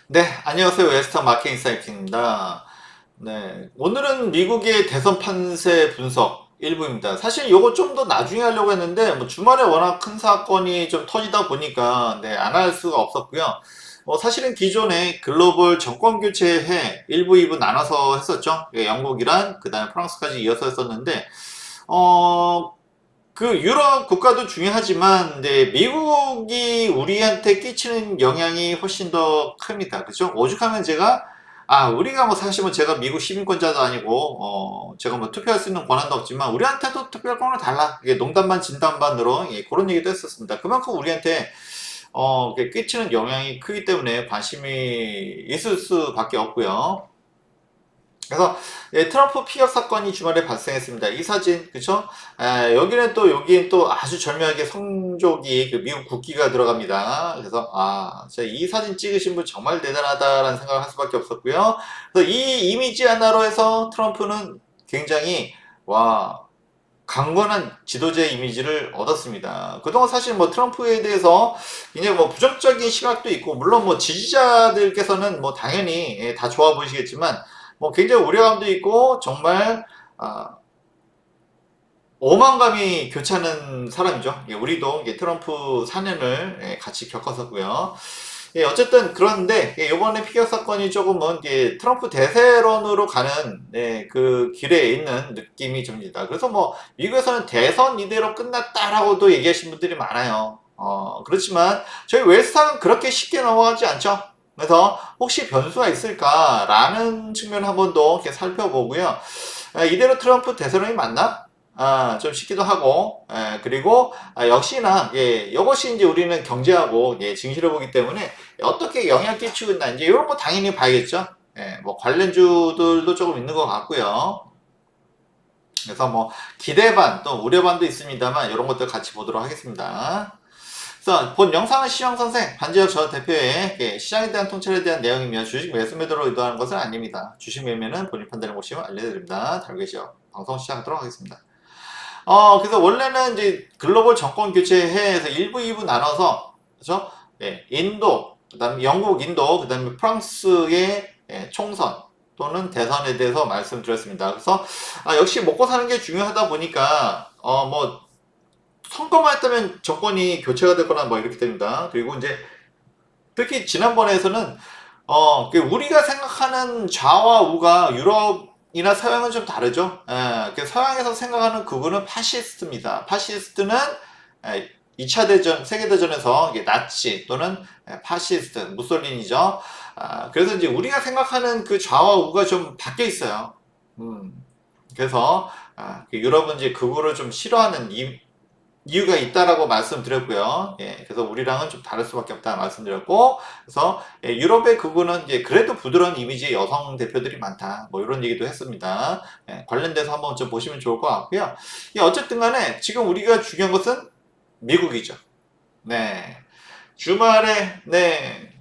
네, 안녕하세요. 웨스턴 마켓 인사이트입니다. 네, 오늘은 미국의 대선 판세 분석 일부입니다. 사실 요거 좀 더 나중에 하려고 했는데, 뭐 주말에 워낙 큰 사건이 좀 터지다 보니까, 네, 안 할 수가 없었고요. 사실은 기존에 글로벌 정권 교체해 1부, 2부 나눠서 했었죠. 예, 영국이랑, 그 다음에 프랑스까지 이어서 했었는데, 어, 그 유럽 국가도 중요하지만 네, 미국이 우리한테 끼치는 영향이 훨씬 더 큽니다. 그죠? 오죽하면 제가 우리가 뭐 사실 뭐 제가 미국 시민권자도 아니고 제가 뭐 투표할 수 있는 권한도 없지만 우리한테도 투표할 권한은 달라. 이게 농담반 진담반으로 예, 그런 얘기도 했었습니다. 그만큼 우리한테 이게 끼치는 영향이 크기 때문에 관심이 있을 수밖에 없고요. 그래서 예, 트럼프 피격 사건이 주말에 발생했습니다. 이 사진, 그쵸? 여기는 또 아주 절묘하게 성조기, 그 미국 국기가 들어갑니다. 그래서 진짜 이 사진 찍으신 분 정말 대단하다라는 생각을 할 수밖에 없었고요. 그래서 이 이미지 하나로 해서 트럼프는 굉장히 와 강건한 지도자의 이미지를 얻었습니다. 그동안 사실 뭐 트럼프에 대해서 굉장히 뭐 부정적인 시각도 있고, 물론 뭐 지지자들께서는 뭐 당연히 예, 다 좋아 보이시겠지만, 뭐 굉장히 우려감도 있고, 정말, 아, 오만감이 교차하는 사람이죠. 예, 우리도 예, 트럼프 4년을 예, 같이 겪었었고요. 예, 어쨌든 그런데 예, 이번에 피격 사건이 조금은 예, 트럼프 대세론으로 가는 예, 그 길에 있는 느낌이 듭니다. 그래서 뭐 미국에서는 대선 이대로 끝났다라고도 얘기하시는 분들이 많아요. 그렇지만 저희 웨스턴은 그렇게 쉽게 넘어가지 않죠. 그래서 혹시 변수가 있을까라는 측면을 한번 더 이렇게 살펴보고요. 이대로 트럼프 대선이 맞나? 좀 싶기도 하고, 그리고 역시나 예, 이것이 이제 우리는 경제하고 예, 증시를 보기 때문에 어떻게 영향 끼치고 있나 이제 이런 거 당연히 봐야겠죠. 예, 뭐 관련주들도 조금 있는 것 같고요. 그래서 뭐 기대 반 또 우려 반도 있습니다만 이런 것들 같이 보도록 하겠습니다. 그래서 본 영상은 시영 선생 반지혁 저 대표의 예, 시장에 대한 통찰에 대한 내용이며 주식 매수 매도로 의도하는 것은 아닙니다. 주식 매매는 본인 판단을 보시면 알려드립니다. 다르계시 방송 시작하도록 하겠습니다. 그래서 원래는 이제 글로벌 정권 교체해서 1부, 2부 나눠서, 그죠? 예, 인도, 그 다음에 영국, 인도, 그 다음에 프랑스의 예, 총선 또는 대선에 대해서 말씀드렸습니다. 그래서, 역시 먹고 사는 게 중요하다 보니까, 뭐, 선거만 했다면 정권이 교체가 되거나 뭐 이렇게 됩니다. 그리고 이제 특히 지난번에서는 그 우리가 생각하는 좌와 우가 유럽이나 서양은 좀 다르죠. 그 서양에서 생각하는 극우는 파시스트입니다. 파시스트는 2차 대전, 세계대전에서 나치 또는 파시스트, 무솔린이죠. 그래서 이제 우리가 생각하는 그 좌와 우가 좀 바뀌어 있어요. 음, 그래서 그 유럽은 이제 극우를 좀 싫어하는 이유가 있다라고 말씀드렸고요. 예, 그래서 우리랑은 좀 다를 수밖에 없다 말씀드렸고, 그래서 예, 유럽의 극우는 이제 그래도 부드러운 이미지의 여성 대표들이 많다. 뭐 이런 얘기도 했습니다. 예, 관련돼서 한번 좀 보시면 좋을 것 같고요. 예, 어쨌든 간에 지금 우리가 중요한 것은 미국이죠. 네. 주말에, 네.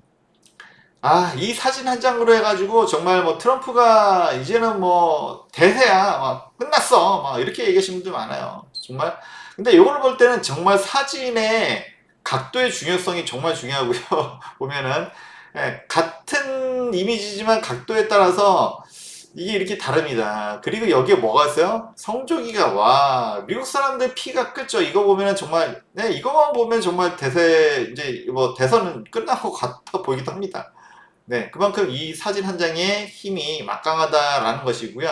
이 사진 한 장으로 해가지고 정말 뭐 트럼프가 이제는 뭐 대세야, 막 끝났어, 막 이렇게 얘기하시는 분들 많아요. 정말. 근데 이걸 볼 때는 정말 사진의 각도의 중요성이 정말 중요하고요. 보면은 같은 이미지지만 각도에 따라서 이게 이렇게 다릅니다. 그리고 여기에 뭐가 있어요? 성조기가 와 미국 사람들 피가 끓죠. 이거 보면은 정말 네 이거만 보면 정말 대세 이제 뭐 대선은 끝난 것 같아 보이기도 합니다. 네, 그만큼 이 사진 한 장의 힘이 막강하다라는 것이고요.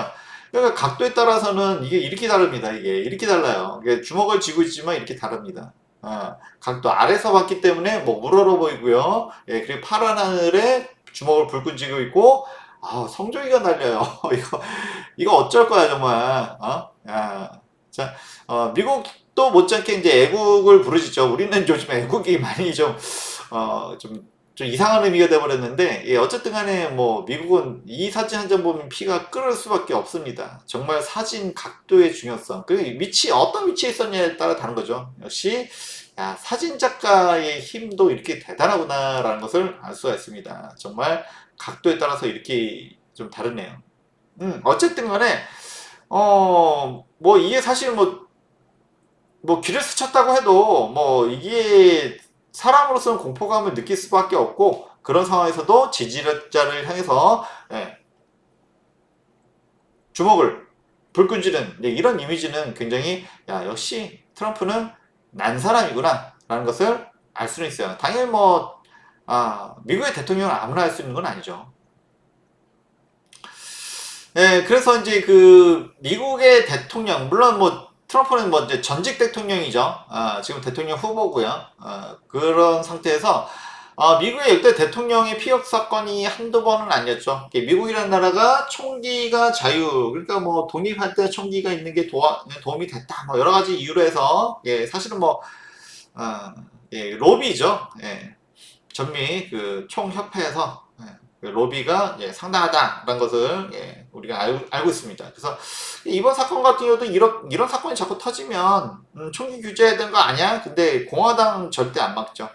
그러니까 각도에 따라서는 이게 이렇게 다릅니다. 이게 이렇게 달라요. 이게 주먹을 쥐고 있지만 이렇게 다릅니다. 각도 아래서 봤기 때문에 뭐 우러러 보이고요. 예, 그리고 파란 하늘에 주먹을 불끈 쥐고 있고, 성조기가 날려요. 이거 어쩔 거야 정말. 자, 미국도 못지않게 이제 애국을 부르시죠. 우리는 요즘 애국이 많이 좀 이상한 의미가 돼버렸는데, 예, 어쨌든 간에 뭐, 미국은 이 사진 한 장 보면 피가 끓을 수밖에 없습니다. 정말 사진 각도의 중요성. 그 어떤 위치에 있었냐에 따라 다른 거죠. 역시, 사진 작가의 힘도 이렇게 대단하구나라는 것을 알 수가 있습니다. 정말 각도에 따라서 이렇게 좀 다르네요. 어쨌든 간에, 뭐, 이게 사실 뭐 길을 스쳤다고 해도 뭐 이게 사람으로서는 공포감을 느낄 수밖에 없고 그런 상황에서도 지지자를 향해서 주먹을 불 끈지는 이런 이미지는 굉장히 역시 트럼프는 난 사람이구나 라는 것을 알 수는 있어요. 당연히 미국의 대통령을 아무나 할 수 있는 건 아니죠. 그래서 이제 그 미국의 대통령, 물론 트럼프는 이제 전직 대통령이죠. 지금 대통령 후보고요. 그런 상태에서 미국의 역대 대통령의 피격 사건이 한두 번은 아니었죠. 미국이라는 나라가 총기가 그러니까 독립할 때 총기가 있는 게 도움이 됐다. 여러 가지 이유로 해서, 사실은 로비죠. 전미 그 총협회에서 그 로비가 상당하다라는 것을 우리가 알고 있습니다. 그래서 이번 사건 같은 경우도 이런 사건이 자꾸 터지면 총기 규제해야 되는 거 아니야? 근데 공화당 절대 안 막죠.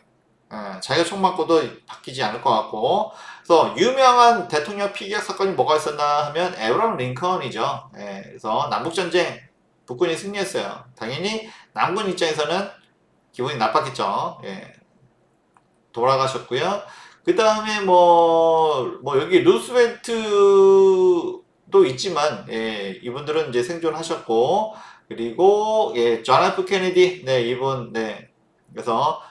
자기가 총 맞고도 바뀌지 않을 것 같고. 그래서 유명한 대통령 피격 사건이 뭐가 있었나 하면 에브라임 링컨이죠. 그래서 남북전쟁 북군이 승리했어요. 당연히 남군 입장에서는 기분이 나빴겠죠. 돌아가셨고요. 그 다음에 여기 루스벨트도 있지만, 이분들은 이제 생존하셨고, 그리고, 존 F 케네디, 이분, 그래서,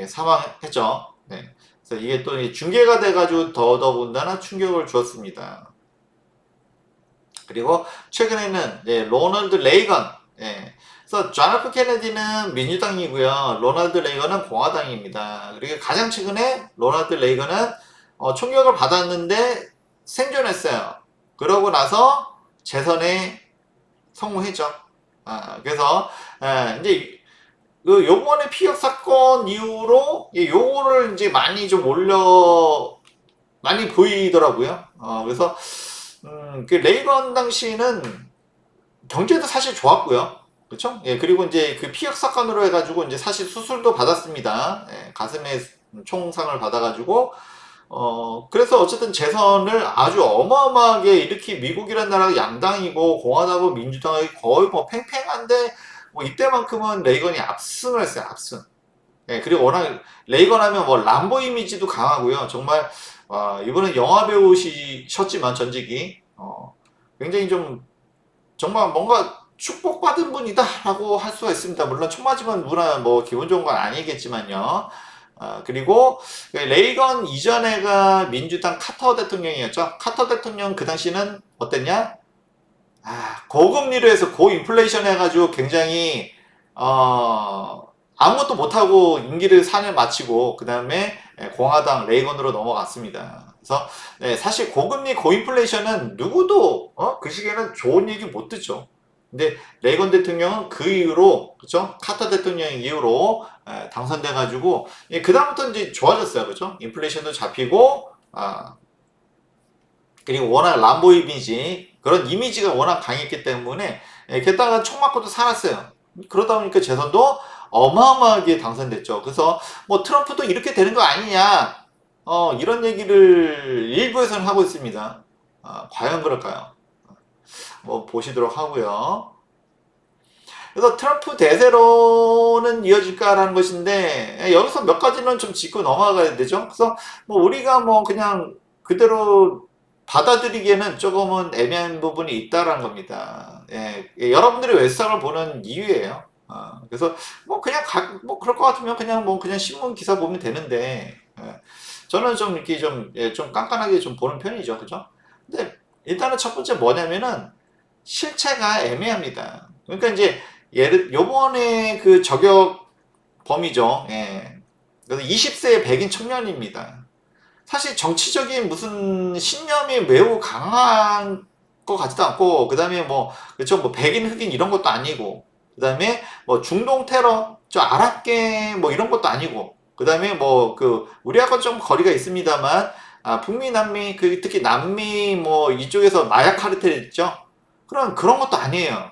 사망했죠. 그래서 이게 또 중계가 돼가지고 더더군다나 충격을 주었습니다. 그리고 최근에는, 로널드 레이건, 그래서 존 F 케네디는 민주당이고요. 로널드 레이건은 공화당입니다. 그리고 가장 최근에 로널드 레이건은 총격을 받았는데 생존했어요. 그러고 나서 재선에 성공했죠. 그래서 이제 요번에 피격 사건 이후로 요거를 이제 많이 보이더라고요. 그래서 그 레이건 당시는 경제도 사실 좋았고요. 그렇죠? 그리고 이제 그 피격 사건으로 해가지고 이제 사실 수술도 받았습니다. 가슴에 총상을 받아가지고 그래서 어쨌든 재선을 아주 어마어마하게 이렇게 미국이라는 나라가 양당이고 공화당하고 민주당이 거의 팽팽한데 이때만큼은 레이건이 압승을 했어요. 압승. 그리고 워낙 레이건 하면 람보 이미지도 강하고요. 정말 이번엔 영화 배우셨지만 전직이 굉장히 좀 정말 뭔가 축복받은 분이다라고 할 수가 있습니다. 물론 총 맞으면 누구나 기분 좋은 건 아니겠지만요. 그리고 레이건 이전에가 민주당 카터 대통령이었죠. 카터 대통령 그 당시는 어땠냐? 고금리로 해서 고인플레이션 해가지고 굉장히 아무것도 못하고 임기를 4년 마치고 그 다음에 공화당 레이건으로 넘어갔습니다. 그래서 사실 고금리 고인플레이션은 누구도 그 시기에는 좋은 얘기 못 듣죠. 근데 레이건 대통령은 그 이후로 그렇죠? 카터 대통령 이후로 당선돼 가지고 그 다음부터 이제 좋아졌어요. 그렇죠? 인플레이션도 잡히고 그리고 워낙 람보 이미지 그런 이미지가 워낙 강했기 때문에 게다가 총 맞고도 살았어요. 그러다 보니까 재선도 어마어마하게 당선됐죠. 그래서 트럼프도 이렇게 되는 거 아니냐 이런 얘기를 일부에서는 하고 있습니다. 과연 그럴까요? 보시도록 하고요. 그래서 트럼프 대세로는 이어질까라는 것인데 여기서 몇 가지는 좀 짚고 넘어가야 되죠. 그래서 우리가 그냥 그대로 받아들이기에는 조금은 애매한 부분이 있다라는 겁니다. 여러분들이 웨스상을 보는 이유예요. 그래서 그냥 그럴 것 같으면 그냥 신문 기사 보면 되는데 저는 좀 이렇게 좀 깐깐하게 좀 보는 편이죠, 그죠? 근데 일단은 첫 번째 뭐냐면은 실체가 애매합니다. 그러니까 이제 요번에 그 저격 범위죠. 그래서 20세의 백인 청년입니다. 사실 정치적인 무슨 신념이 매우 강한 것 같지도 않고, 그 다음에 그렇죠. 백인 흑인 이런 것도 아니고, 그 다음에 중동 테러, 아랍계 이런 것도 아니고, 그 다음에 우리하고 좀 거리가 있습니다만, 북미, 남미, 특히 남미 이쪽에서 마약 카르텔 있죠? 그런 것도 아니에요.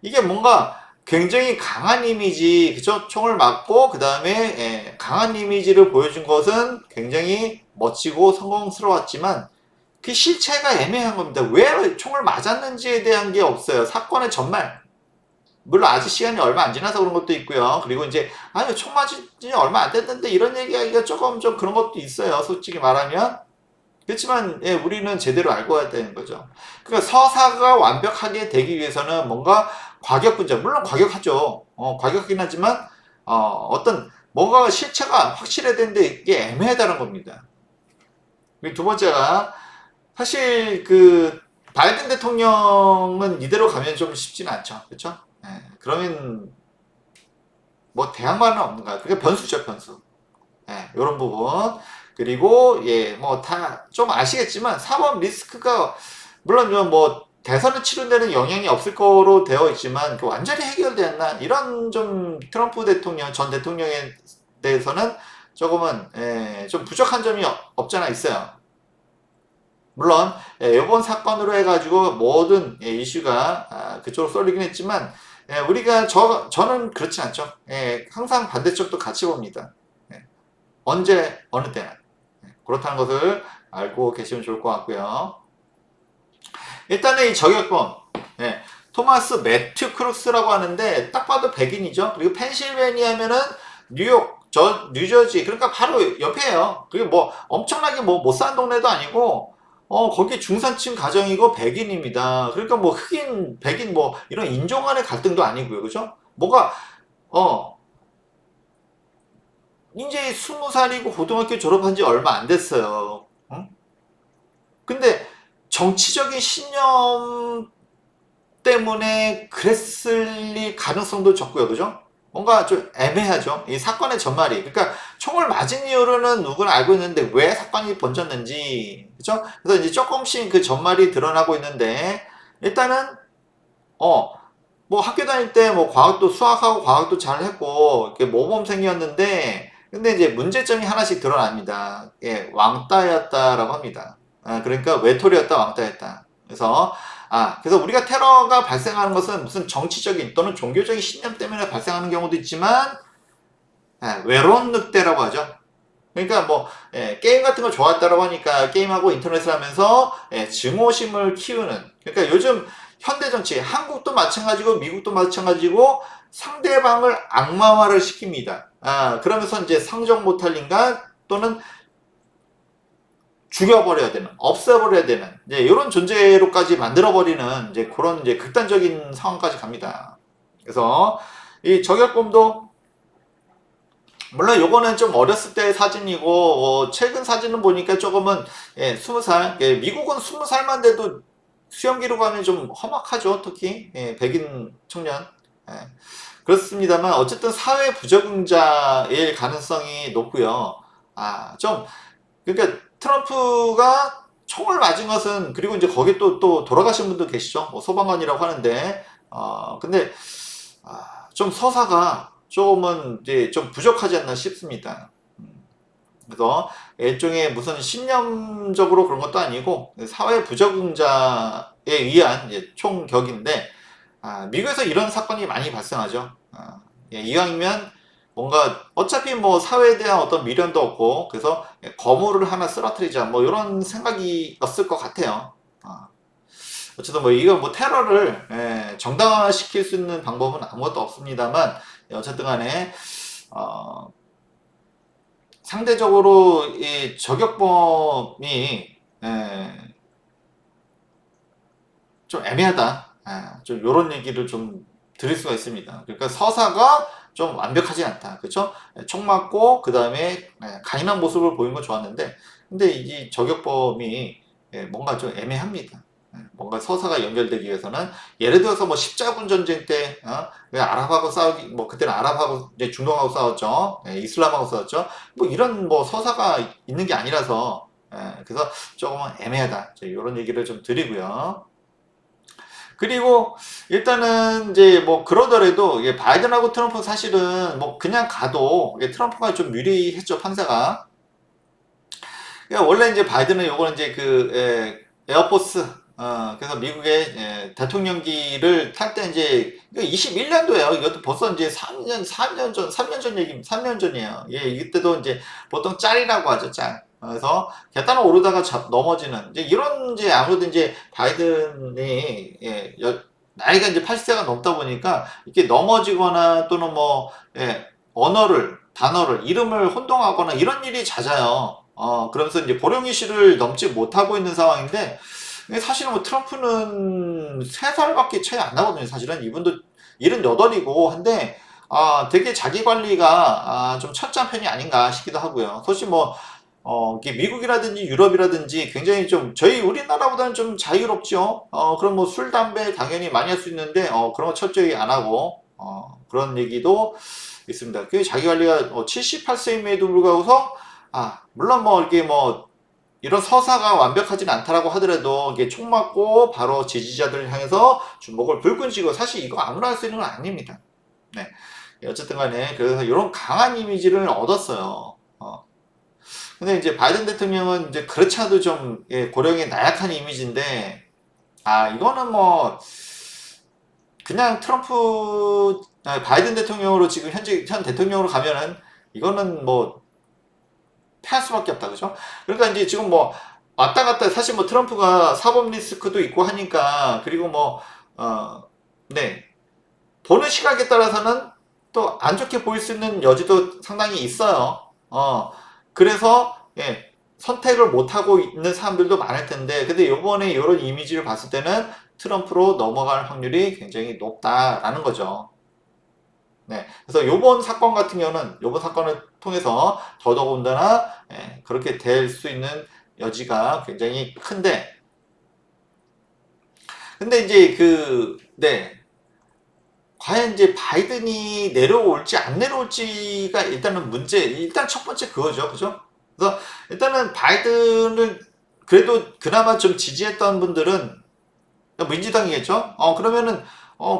이게 뭔가 굉장히 강한 이미지, 그죠? 총을 맞고, 그 다음에, 강한 이미지를 보여준 것은 굉장히 멋지고 성공스러웠지만, 그 실체가 애매한 겁니다. 왜 총을 맞았는지에 대한 게 없어요. 사건의 전말. 물론 아직 시간이 얼마 안 지나서 그런 것도 있고요. 그리고 이제 아니 총 맞은 지 얼마 안 됐는데 이런 얘기하기가 조금 좀 그런 것도 있어요. 솔직히 말하면. 그렇지만 예, 우리는 제대로 알고 해야 되는 거죠. 그러니까 서사가 완벽하게 되기 위해서는 뭔가 과격 분석, 물론 과격하죠. 과격하긴 하지만 어떤 뭔가 실체가 확실해야 되는데 이게 애매하다는 겁니다. 그리고 두 번째가 사실 그 바이든 대통령은 이대로 가면 좀 쉽지는 않죠. 그렇죠? 예, 그러면 뭐 대항마는 없는가? 그게 변수죠, 변수. 예, 이런 부분. 그리고 예, 뭐 다 좀 아시겠지만 사법 리스크가 물론 뭐 대선을 치른데는 영향이 없을 거로 되어 있지만 그 완전히 해결되었나 이런 좀 트럼프 대통령 전 대통령에 대해서는 조금은 예, 좀 부족한 점이 없잖아 있어요. 물론 예, 이번 사건으로 해가지고 모든 예, 이슈가 그쪽으로 쏠리긴 했지만 예, 우리가 저는 그렇지 않죠. 예, 항상 반대쪽도 같이 봅니다. 예, 언제 어느 때나 그렇다는 것을 알고 계시면 좋을 것 같고요. 일단은 이 저격범 예, 토마스 매튜 크루스라고 하는데 딱 봐도 백인이죠. 그리고 펜실베니아면은 뉴욕 뉴저지 그러니까 바로 옆에요. 그게 뭐 엄청나게 뭐 못 사는 동네도 아니고 거기 중산층 가정이고 백인입니다. 그러니까 뭐 흑인 백인 뭐 이런 인종 간의 갈등도 아니고요. 그죠? 뭐가 어 이제 20살이고 고등학교 졸업한 지 얼마 안 됐어요. 응? 근데 정치적인 신념 때문에 그랬을 가능성도 적고요. 그죠? 뭔가 좀 애매하죠. 이 사건의 전말이. 그러니까 총을 맞은 이유로는 누구나 알고 있는데 왜 사건이 번졌는지. 그죠? 그래서 이제 조금씩 그 전말이 드러나고 있는데 일단은 어, 뭐 학교 다닐 때 뭐 과학도 수학하고 과학도 잘 했고 이렇게 모범생이었는데 근데 이제 문제점이 하나씩 드러납니다. 예, 왕따였다라고 합니다. 그러니까 외톨이였다 왕따였다. 그래서 우리가 테러가 발생하는 것은 무슨 정치적인 또는 종교적인 신념 때문에 발생하는 경우도 있지만 외로운 늑대라고 하죠. 그러니까 뭐 게임 같은 거 좋아했다고 하니까 게임하고 인터넷을 하면서 증오심을 키우는 그러니까 요즘 현대 정치 한국도 마찬가지고 미국도 마찬가지고 상대방을 악마화를 시킵니다. 그러면서 이제 상정 못할 인간 또는 죽여버려야 되는, 없애버려야 되는 이제 이런 존재로까지 만들어버리는 이제 그런 이제 극단적인 상황까지 갑니다. 그래서 이 저격범도 물론 요거는 좀 어렸을 때 사진이고 최근 사진은 보니까 조금은 20살 미국은 20살만 돼도 수영기로 가면 좀 험악하죠. 특히 백인 청년 그렇습니다만 어쨌든 사회 부적응자일 가능성이 높고요. 좀 그러니까 트럼프가 총을 맞은 것은 그리고 이제 거기 또 돌아가신 분도 계시죠. 뭐 소방관이라고 하는데 근데 좀 서사가 조금은 이제 좀 부족하지 않나 싶습니다. 그래서 일종의 무슨 신념적으로 그런 것도 아니고 사회 부적응자에 의한 총격인데 미국에서 이런 사건이 많이 발생하죠. 이왕이면 뭔가 어차피 뭐 사회에 대한 어떤 미련도 없고 그래서 거물을 하나 쓰러뜨리자 뭐 이런 생각이었을 것 같아요. 어쨌든 뭐 이거 뭐 테러를 정당화시킬 수 있는 방법은 아무것도 없습니다만 어쨌든 간에 상대적으로 이 저격범이 좀 애매하다. 좀 이런 얘기를 좀 드릴 수가 있습니다. 그러니까 서사가 좀 완벽하지 않다. 그렇죠? 총 맞고 그 다음에 강인한 모습을 보이는 건 좋았는데 근데 이 저격범이 뭔가 좀 애매합니다. 뭔가 서사가 연결되기 위해서는 예를 들어서 뭐 십자군 전쟁 때 아랍하고 싸우기 뭐 그때는 아랍하고 이제 중동하고 싸웠죠. 이슬람하고 싸웠죠. 뭐 이런 뭐 서사가 있는 게 아니라서 그래서 조금은 애매하다. 이런 얘기를 좀 드리고요. 그리고 일단은 이제 뭐 그러더라도 바이든하고 트럼프 사실은 뭐 그냥 가도 트럼프가 좀 유리했죠 판세가. 그러니까 원래 이제 바이든은 요거는 이제 에어포스 그래서 미국의 대통령기를 탈 때 이제 21년도에요. 이것도 벌써 이제 3년 전 얘기 3년 전이에요. 이때도 이제 보통 짤이라고 하죠, 짤. 그래서 계단을 오르다가 넘어지는 이제 이런 이제 아무래도 이제 바이든이 나이가 이제 80세가 넘다 보니까 이렇게 넘어지거나 또는 뭐 예, 단어를 이름을 혼동하거나 이런 일이 잦아요. 그러면서 이제 고령의 시를 넘지 못하고 있는 상황인데 사실은 뭐 트럼프는 3살밖에 차이 안 나거든요. 사실은 이분도 78이고 한데 되게 자기 관리가 좀 철저한 편이 아닌가 싶기도 하고요. 솔직히 뭐 이게 미국이라든지 유럽이라든지 굉장히 좀 저희 우리나라보다는 좀 자유롭죠. 그럼 뭐 술, 담배 당연히 많이 할 수 있는데 그런 거 철저히 안 하고 그런 얘기도 있습니다. 그 자기 관리가 78세임에도 불구하고서 물론 뭐 이렇게 뭐 이런 서사가 완벽하진 않다라고 하더라도 이게 총 맞고 바로 지지자들을 향해서 주먹을 불끈 쥐고 사실 이거 아무나 할 수 있는 건 아닙니다. 네. 어쨌든 간에 그래서 이런 강한 이미지를 얻었어요. 근데 이제 바이든 대통령은 이제 그렇지 않아도 좀 고령의 나약한 이미지인데 이거는 뭐 그냥 바이든 대통령으로 지금 현 대통령으로 가면은 이거는 뭐 패할 수밖에 없다 그죠? 그러니까 이제 지금 뭐 왔다 갔다 사실 뭐 트럼프가 사법 리스크도 있고 하니까 그리고 뭐 네, 보는 시각에 따라서는 또 안 좋게 보일 수 있는 여지도 상당히 있어요. 그래서 선택을 못 하고 있는 사람들도 많을 텐데, 근데 요번에 이런 이미지를 봤을 때는 트럼프로 넘어갈 확률이 굉장히 높다라는 거죠. 네. 그래서 요번 사건 같은 경우는 요번 사건을 통해서 더더군다나 그렇게 될 수 있는 여지가 굉장히 큰데, 근데 이제 과연 이제 바이든이 내려올지 안 내려올지가 일단은 일단 첫 번째 그거죠. 그죠? 그래서 일단은 바이든을 그래도 그나마 좀 지지했던 분들은 민주당이겠죠? 그러면은,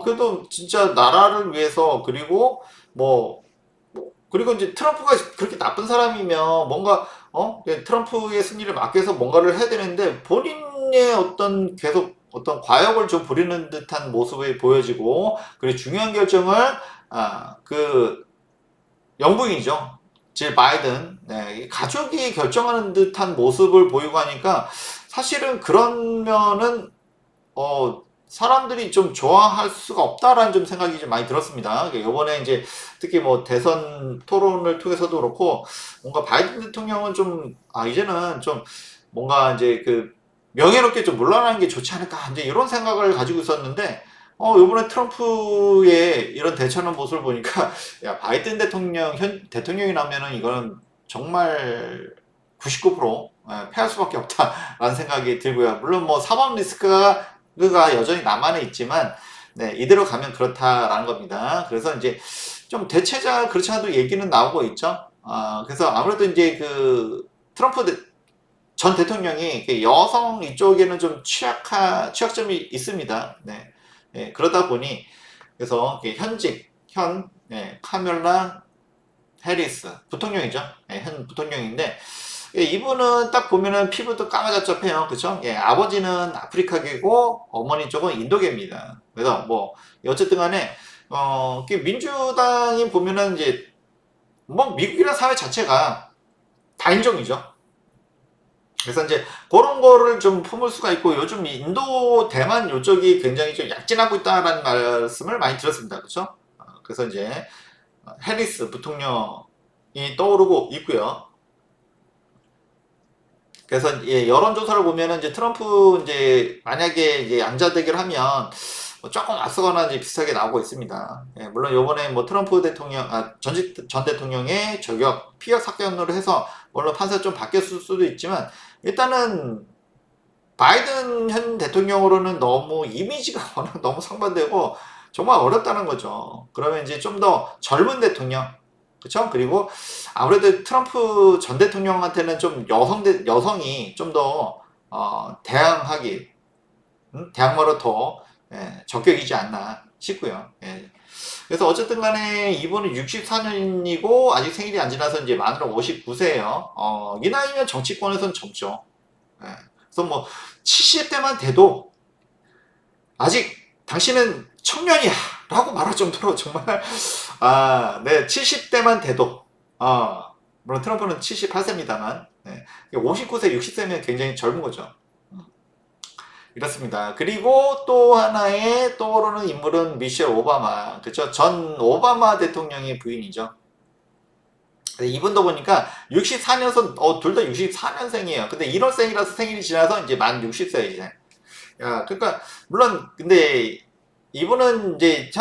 그래도 진짜 나라를 위해서, 그리고 그리고 이제 트럼프가 그렇게 나쁜 사람이면 뭔가, 트럼프의 승리를 막기 위해서 뭔가를 해야 되는데, 본인의 계속 어떤 과욕을 좀 부리는 듯한 모습이 보여지고, 그리고 중요한 결정을, 영부인이죠. 질 바이든, 네, 가족이 결정하는 듯한 모습을 보이고 하니까, 사실은 그러면은, 사람들이 좀 좋아할 수가 없다라는 좀 생각이 좀 많이 들었습니다. 이번에 이제 특히 뭐 대선 토론을 통해서도 그렇고 뭔가 바이든 대통령은 좀 이제는 좀 뭔가 이제 명예롭게 좀 물러나는 게 좋지 않을까 이제 이런 생각을 가지고 있었는데 이번에 트럼프의 이런 대처하는 모습을 보니까 야 바이든 현 대통령이 나면은 이거는 정말 99% 패할 수밖에 없다라는 생각이 들고요. 물론 뭐 사법 리스크가 여전히 남아는 있지만 네, 이대로 가면 그렇다라는 겁니다. 그래서 이제 좀 대체자 그렇지 않아도 얘기는 나오고 있죠. 그래서 아무래도 이제 트럼프 전 대통령이 여성 이쪽에는 좀 취약점이 있습니다. 네. 그러다 보니 그래서 카멜라 해리스 부통령이죠. 현 부통령인데 이분은 딱 보면은 피부도 까마잡잡해요. 그쵸? 아버지는 아프리카계고 어머니 쪽은 인도계입니다. 그래서 뭐 어쨌든 간에 민주당이 보면은 이제 뭐 미국이라는 사회 자체가 다인종이죠. 그래서 이제 그런 거를 좀 품을 수가 있고 요즘 인도 대만 요쪽이 굉장히 좀 약진하고 있다는 말씀을 많이 들었습니다. 그렇죠? 그래서 이제 해리스 부통령이 떠오르고 있고요. 그래서 여론조사를 보면은 이제 트럼프 이제 만약에 이제 양자 대결하면 뭐 조금 앞서거나 이제 비슷하게 나오고 있습니다. 물론 요번에 뭐 트럼프 대통령, 전 대통령의 피격 사건으로 해서 물론 판세가 좀 바뀌었을 수도 있지만 일단은 바이든 현 대통령으로는 너무 이미지가 워낙 너무 상반되고 정말 어렵다는 거죠. 그러면 이제 좀 더 젊은 대통령, 그쵸? 그리고 아무래도 트럼프 전 대통령한테는 좀 여성이 좀 더, 대항마로 더, 적격이지 않나 싶고요. 그래서 어쨌든 간에 이분은 64년이고 아직 생일이 안 지나서 이제 만으로 59세예요. 이 나이면 정치권에서는 젊죠. 그래서 뭐 70대만 돼도 아직 당신은 청년이야 라고 말할 정도로 정말 네 70대만 돼도 물론 트럼프는 78세입니다만 59세 60세면 굉장히 젊은 거죠. 이렇습니다. 그리고 또 하나의 떠오르는 인물은 미셸 오바마, 그죠? 전 오바마 대통령의 부인이죠. 이분도 보니까 64년생, 둘 다 64년생이에요. 근데 1월생이라서 생일이 지나서 이제 만 60세 이제. 야, 그러니까, 물론, 근데 이분은 이제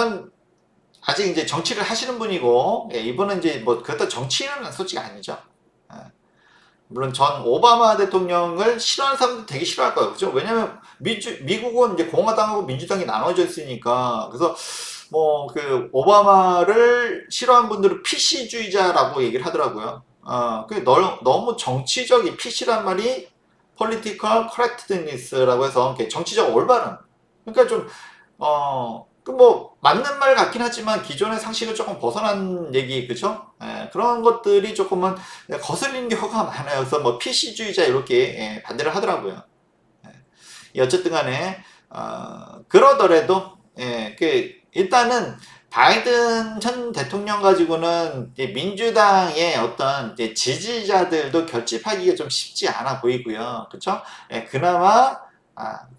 아직 이제 정치를 하시는 분이고, 예, 이분은 이제 뭐, 그렇다 정치인은 솔직히 아니죠. 예. 물론 전 오바마 대통령을 싫어하는 사람도 되게 싫어할 거예요. 그죠? 왜냐면 미국은 이제 공화당하고 민주당이 나눠져 있으니까. 그래서 뭐 그 오바마를 싫어하는 분들은 PC주의자라고 얘기를 하더라고요. 너무 정치적인 PC란 말이 political correctness라고 해서 정치적 올바름. 그러니까 좀 그 뭐 맞는 말 같긴 하지만 기존의 상식을 조금 벗어난 얘기, 그죠? 예, 그런 것들이 조금은 거슬리는 경우가 많아요. 그래서 뭐 PC주의자 이렇게 반대를 하더라고요. 어쨌든 간에 그러더라도 일단은 바이든 전 대통령 가지고는 이제 민주당의 어떤 이제 지지자들도 결집하기가 좀 쉽지 않아 보이고요. 그쵸? 그나마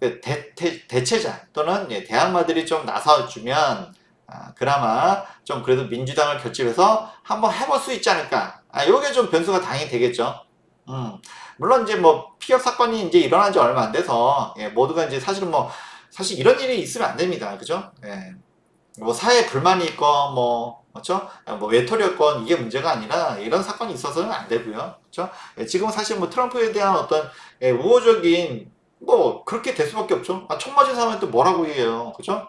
그 대체자 또는 대항마들이 좀 나서주면 그나마 좀 그래도 민주당을 결집해서 한번 해볼 수 있지 않을까. 요게 좀 변수가 당연히 되겠죠. 음. 물론 이제 뭐 피격 사건이 이제 일어난 지 얼마 안 돼서 모두가 이제 사실은 뭐 사실 이런 일이 있으면 안 됩니다. 그죠? 뭐 사회 불만이 있건 뭐 그렇죠? 뭐 외톨이였건 이게 문제가 아니라 이런 사건이 있어서는 안 되고요. 그렇죠? 지금 사실 뭐 트럼프에 대한 어떤 우호적인 뭐 그렇게 될 수밖에 없죠. 총 맞은 사람은 또 뭐라고 얘기해요. 그죠?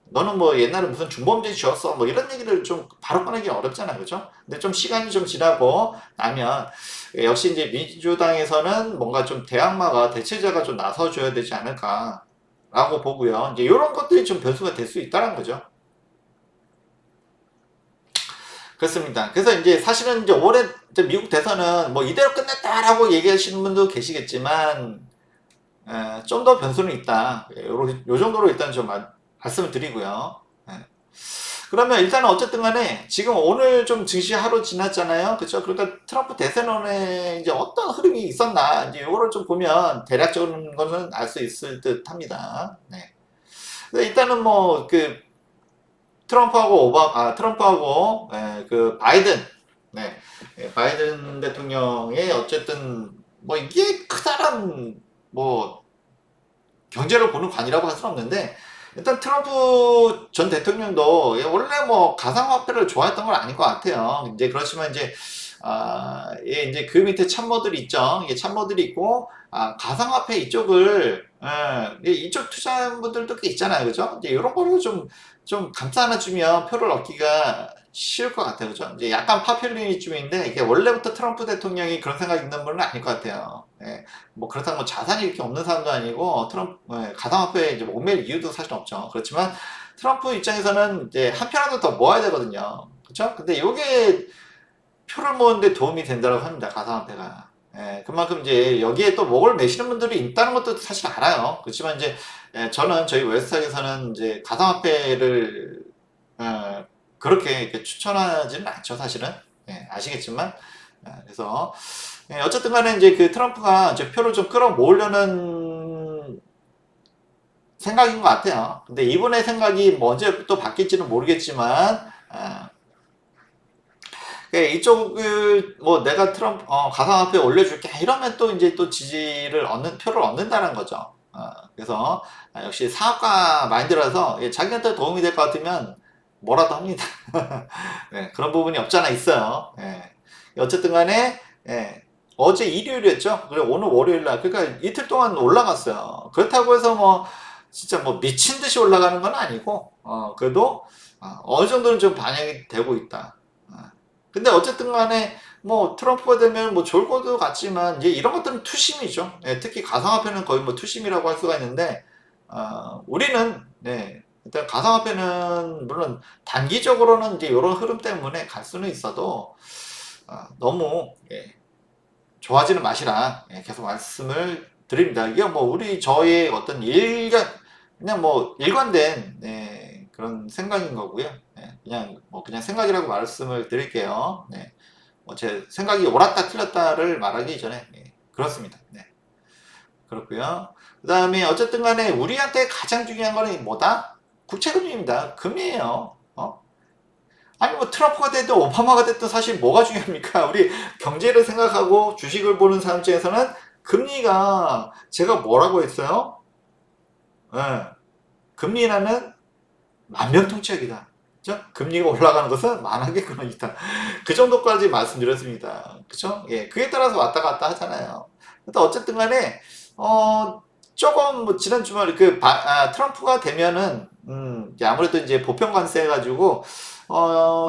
너는 뭐 옛날에 무슨 중범죄 지었어 뭐 이런 얘기를 좀 바로 꺼내기 어렵잖아요. 그죠? 근데 좀 시간이 좀 지나고 나면 역시 이제 민주당에서는 뭔가 좀 대항마가 대체자가 좀 나서줘야 되지 않을까라고 보고요. 이제 이런 것들이 좀 변수가 될 수 있다는 거죠. 그렇습니다. 그래서 이제 사실은 이제 올해 이제 미국 대선은 뭐 이대로 끝냈다라고 얘기하시는 분도 계시겠지만 좀 더 변수는 있다. 요 정도로 일단 좀 말씀을 드리고요. 예. 그러면 일단은 어쨌든 간에 지금 오늘 좀 증시 하루 지났잖아요. 그쵸? 그러니까 트럼프 대선론에 이제 어떤 흐름이 있었나, 이제 요거를 좀 보면 대략적인 거는 알 수 있을 듯 합니다. 네. 근데 일단은 뭐, 트럼프하고, 그 바이든, 네. 바이든 대통령의 어쨌든 뭐 이게 크다란 뭐 경제를 보는 관이라고 할 수는 없는데, 일단 트럼프 전 대통령도 원래 뭐 가상화폐를 좋아했던 건 아닌 것 같아요. 이제 그렇지만 이제 이제 그 밑에 참모들이 있죠. 참모들이 있고 가상화폐 이쪽을 이쪽 투자분들도 꽤 있잖아요, 그죠? 이제 이런 거를 좀 감싸 안아주면 표를 얻기가 쉬울 것 같아요, 그죠? 이제 약간 파퓰리즘인데 이게 원래부터 트럼프 대통령이 그런 생각 있는 분은 아닐 것 같아요. 뭐 그렇다고 뭐 자산이 이렇게 없는 사람도 아니고 가상화폐에 이제 목매일 이유도 사실 없죠. 그렇지만 트럼프 입장에서는 이제 한 표라도 더 모아야 되거든요. 그렇죠? 근데 이게 표를 모으는데 도움이 된다고 합니다. 가상화폐가. 그만큼 이제 여기에 또 목을 매시는 분들이 있다는 것도 사실 알아요. 그렇지만 이제 저는 저희 웨스트에서는 이제 가상화폐를 그렇게 이렇게 추천하지는 않죠, 사실은. 아시겠지만. 그래서 어쨌든 간에 이제 그 트럼프가 이제 표를 좀 끌어모으려는 생각인 것 같아요. 근데 이분의 생각이 뭐 언제 또 바뀔지는 모르겠지만, 이쪽을 뭐 내가 트럼프 가상화폐 올려줄게 이러면 또 이제 또 지지를 표를 얻는다는 거죠. 그래서 역시 사업가 마인드라서 자기한테 도움이 될 것 같으면 뭐라도 합니다. 네, 그런 부분이 없잖아 있어요. 어쨌든 간에 어제 일요일이었죠. 그리고 오늘 월요일날 그러니까 이틀 동안 올라갔어요. 그렇다고 해서 뭐 진짜 뭐 미친 듯이 올라가는 건 아니고 그래도 어느 정도는 좀 반영이 되고 있다. 근데 어쨌든 간에 뭐 트럼프가 되면 뭐 좋을 것도 같지만 이제 이런 것들은 투심이죠. 특히 가상화폐는 거의 뭐 투심이라고 할 수가 있는데 우리는 일단 가상화폐는 물론 단기적으로는 이제 이런 흐름 때문에 갈 수는 있어도 너무 좋아지는 맛이라 계속 말씀을 드립니다. 이게 뭐 저의 어떤 그냥 뭐 일관된 그런 생각인 거고요. 그냥 생각이라고 말씀을 드릴게요. 뭐 제 생각이 옳았다 틀렸다를 말하기 전에 그렇습니다. 그렇고요. 그 다음에 어쨌든 간에 우리한테 가장 중요한 거는 뭐다? 국채금리입니다. 금리예요. 아니 뭐 트럼프가 됐든 오바마가 됐든 사실 뭐가 중요합니까? 우리 경제를 생각하고 주식을 보는 사람 중에서는 금리가 제가 뭐라고 했어요? 예, 금리라는 만병통치약이다. 그죠? 금리가 올라가는 것은 만악의 근원이다. 그 정도까지 말씀드렸습니다. 그죠? 예, 그에 따라서 왔다 갔다 하잖아요. 근데 어쨌든 간에, 조금 뭐 지난 주말에 트럼프가 되면은, 이제 아무래도 이제 보편 관세 해가지고,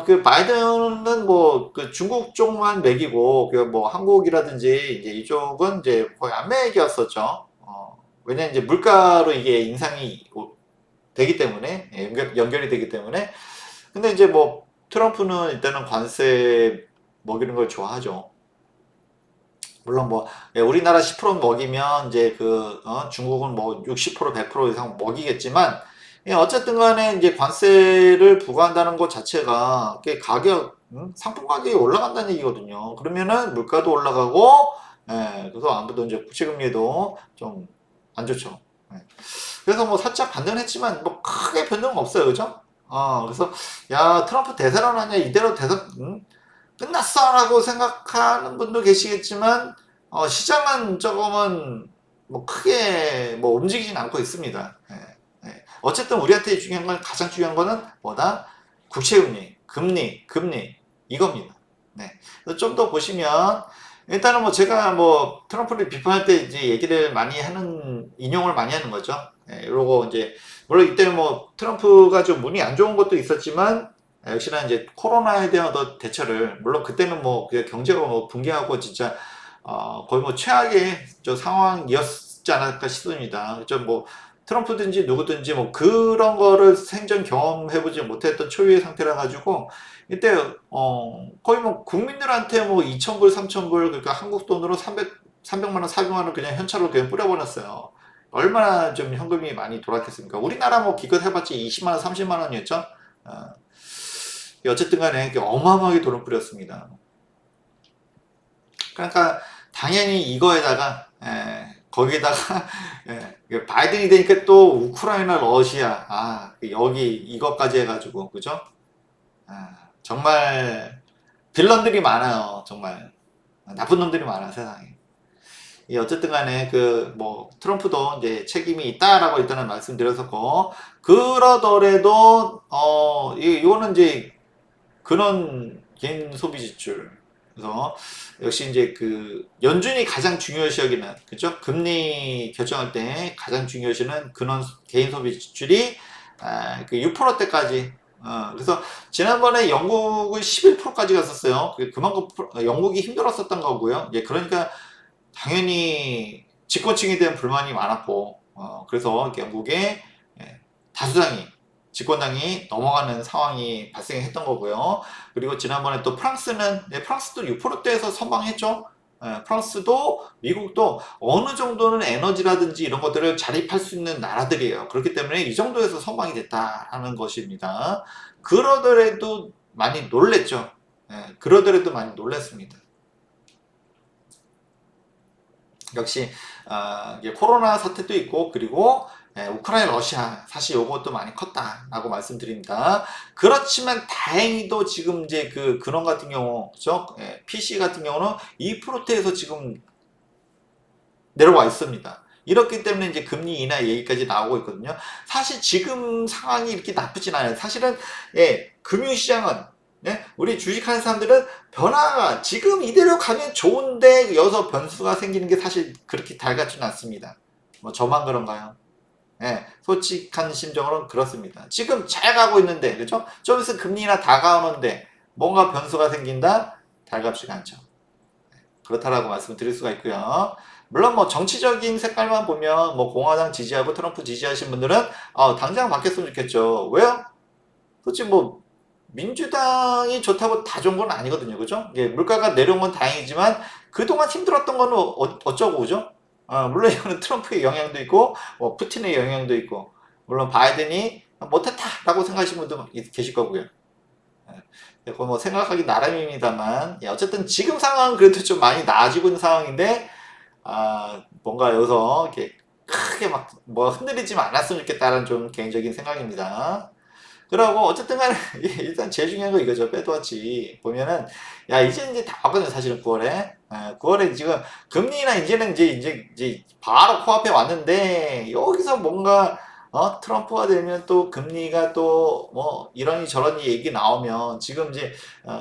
그 바이든은 뭐 그 중국 쪽만 매기고, 그 뭐 한국이라든지 이제 이쪽은 이제 거의 안 매겼었죠. 왜냐면 이제 물가로 이게 인상이 되기 때문에 연결이 되기 때문에 근데 이제 뭐 트럼프는 일단은 관세 먹이는 걸 좋아하죠. 물론 뭐 우리나라 10% 먹이면 이제 중국은 뭐 60% 100% 이상 먹이겠지만 어쨌든 간에 이제 관세를 부과한다는 것 자체가 가격 상품 가격이 올라간다는 얘기거든요. 그러면은 물가도 올라가고 그래서 아무래도 이제 국채금리도 좀 안 좋죠. 예. 그래서 뭐 살짝 반등을 했지만 뭐 크게 변동은 없어요. 그죠? 그래서 야, 트럼프 대세론 하냐 이대로 대선 끝났어라고 생각하는 분도 계시겠지만 시장은 조금은 뭐 크게 뭐 움직이진 않고 있습니다. 어쨌든 우리한테 중요한 건 가장 중요한 거는 뭐다? 국채금리, 금리 이겁니다. 네. 좀 더 보시면 일단은 뭐 제가 뭐 트럼프를 비판할 때 이제 얘기를 많이 하는 인용을 많이 하는 거죠. 이러고 이제 물론 이때 뭐 트럼프가 좀 운이 안 좋은 것도 있었지만 역시나 이제 코로나에 대한 어떤 대처를 물론 그때는 뭐 경제가 뭐 붕괴하고 진짜 거의 뭐 최악의 저 상황이었지 않을까 싶습니다. 좀뭐 트럼프든지 누구든지 뭐 그런 거를 생전 경험해보지 못했던 초유의 상태라 가지고 이때 거의 뭐 국민들한테 뭐 2,000불, 3,000불 그러니까 한국 돈으로 300만 원, 400만 원 그냥 현찰로 그냥 뿌려버렸어요. 얼마나 좀 현금이 많이 돌았겠습니까? 우리나라 뭐 기껏 해봤자 20만 원, 30만 원이었죠. 어, 어쨌든 간에 어마어마하게 돈을 뿌렸습니다. 그러니까 당연히 이거에다가 거기다가 바이든이 되니까 또 우크라이나 러시아 여기 이것까지 해가지고 그죠? 정말 빌런들이 많아요. 정말 나쁜 놈들이 많아 세상에. 어쨌든 간에 뭐 트럼프도 이제 책임이 있다라고 일단은 말씀드렸었고 그러더라도 이거는 이제 근원 개인 소비 지출. 그래서 역시 이제 연준이 가장 중요시 여기는 그죠? 금리 결정할 때 가장 중요시는 근원 개인 소비 지출이 6%대까지. 그래서 지난번에 영국은 11%까지 갔었어요. 그만큼 영국이 힘들었었던 거고요. 그러니까 당연히 집권층에 대한 불만이 많았고, 그래서 영국의 다수당이 집권당이 넘어가는 상황이 발생했던 거고요. 그리고 지난번에 또 프랑스도 6%대에서 선방했죠. 프랑스도 미국도 어느 정도는 에너지라든지 이런 것들을 자립할 수 있는 나라들이에요. 그렇기 때문에 이 정도에서 선방이 됐다는 것입니다. 그러더라도 많이 놀랬죠. 그러더라도 많이 놀랐습니다. 역시 코로나 사태도 있고 그리고 우크라이나 러시아 사실 요것도 많이 컸다라고 말씀드립니다. 그렇지만 다행히도 지금 이제 근원 같은 경우 그죠? PC 같은 경우는 2%대에서 지금 내려와 있습니다. 이렇기 때문에 이제 금리 인하 얘기까지 나오고 있거든요. 사실 지금 상황이 이렇게 나쁘진 않아요. 사실은 금융시장은 우리 주식하는 사람들은 변화가 지금 이대로 가면 좋은데 여기서 변수가 생기는 게 사실 그렇게 달갑지는 않습니다. 뭐 저만 그런가요? 솔직한 심정으로는 그렇습니다. 지금 잘 가고 있는데 그렇죠? 좀 있으면 금리나 다가오는데 뭔가 변수가 생긴다? 달갑지가 않죠. 그렇다라고 말씀을 드릴 수가 있고요. 물론 뭐 정치적인 색깔만 보면 뭐 공화당 지지하고 트럼프 지지하신 분들은 당장 바뀌었으면 좋겠죠. 왜요? 솔직히 뭐 민주당이 좋다고 다 좋은 건 아니거든요. 그죠? 물가가 내려온 건 다행이지만 그동안 힘들었던 거는 어쩌고 그죠? 물론 이거는 트럼프의 영향도 있고 뭐 푸틴의 영향도 있고 물론 바이든이 못했다라고 생각하시는 분도 계실 거고요. 그거 뭐 생각하기 나름입니다만 어쨌든 지금 상황은 그래도 좀 많이 나아지고 있는 상황인데 뭔가 여기서 이렇게 크게 막 뭐 흔들리지만 않았으면 좋겠다는 좀 개인적인 생각입니다. 그러고 어쨌든 간에 일단 제일 중요한 거 이거죠. 페드워치 보면은 야 이제 다 왔거든요. 사실은 9월에 9월에 지금 금리나 이제는 이제 바로 코앞에 왔는데 여기서 뭔가 트럼프가 되면 또 금리가 또 뭐 이러니 저러니 얘기 나오면 지금 이제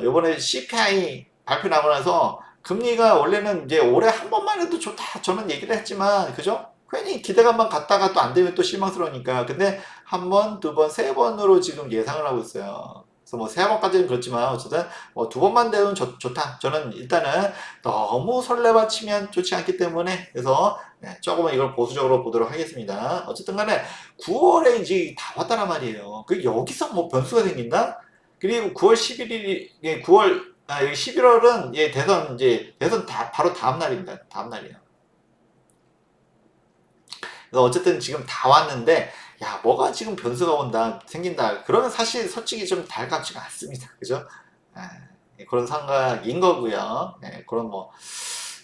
요번에 CPI 발표 나고 나서 금리가 원래는 이제 올해 한 번만 해도 좋다 저는 얘기를 했지만 그죠? 괜히 기대감만 갖다가 또 안 되면 또 실망스러우니까 근데 한 번, 두 번, 세 번으로 지금 예상을 하고 있어요. 그래서 뭐 세 번까지는 그렇지만 어쨌든 뭐 두 번만 되면 좋다. 저는 일단은 너무 설레발 치면 좋지 않기 때문에 그래서 조금은 이걸 보수적으로 보도록 하겠습니다. 어쨌든 간에 9월에 이제 다 왔다란 말이에요. 그 여기서 뭐 변수가 생긴다? 그리고 9월 11일이 9월 여기 11월은 대선 다 바로 다음 날입니다. 다음 날이에요. 그래서 어쨌든 지금 다 왔는데 야 뭐가 지금 변수가 온다 생긴다 그러면 사실 솔직히 좀 달갑지가 않습니다. 그죠? 아, 그런 생각인 거고요. 그런 뭐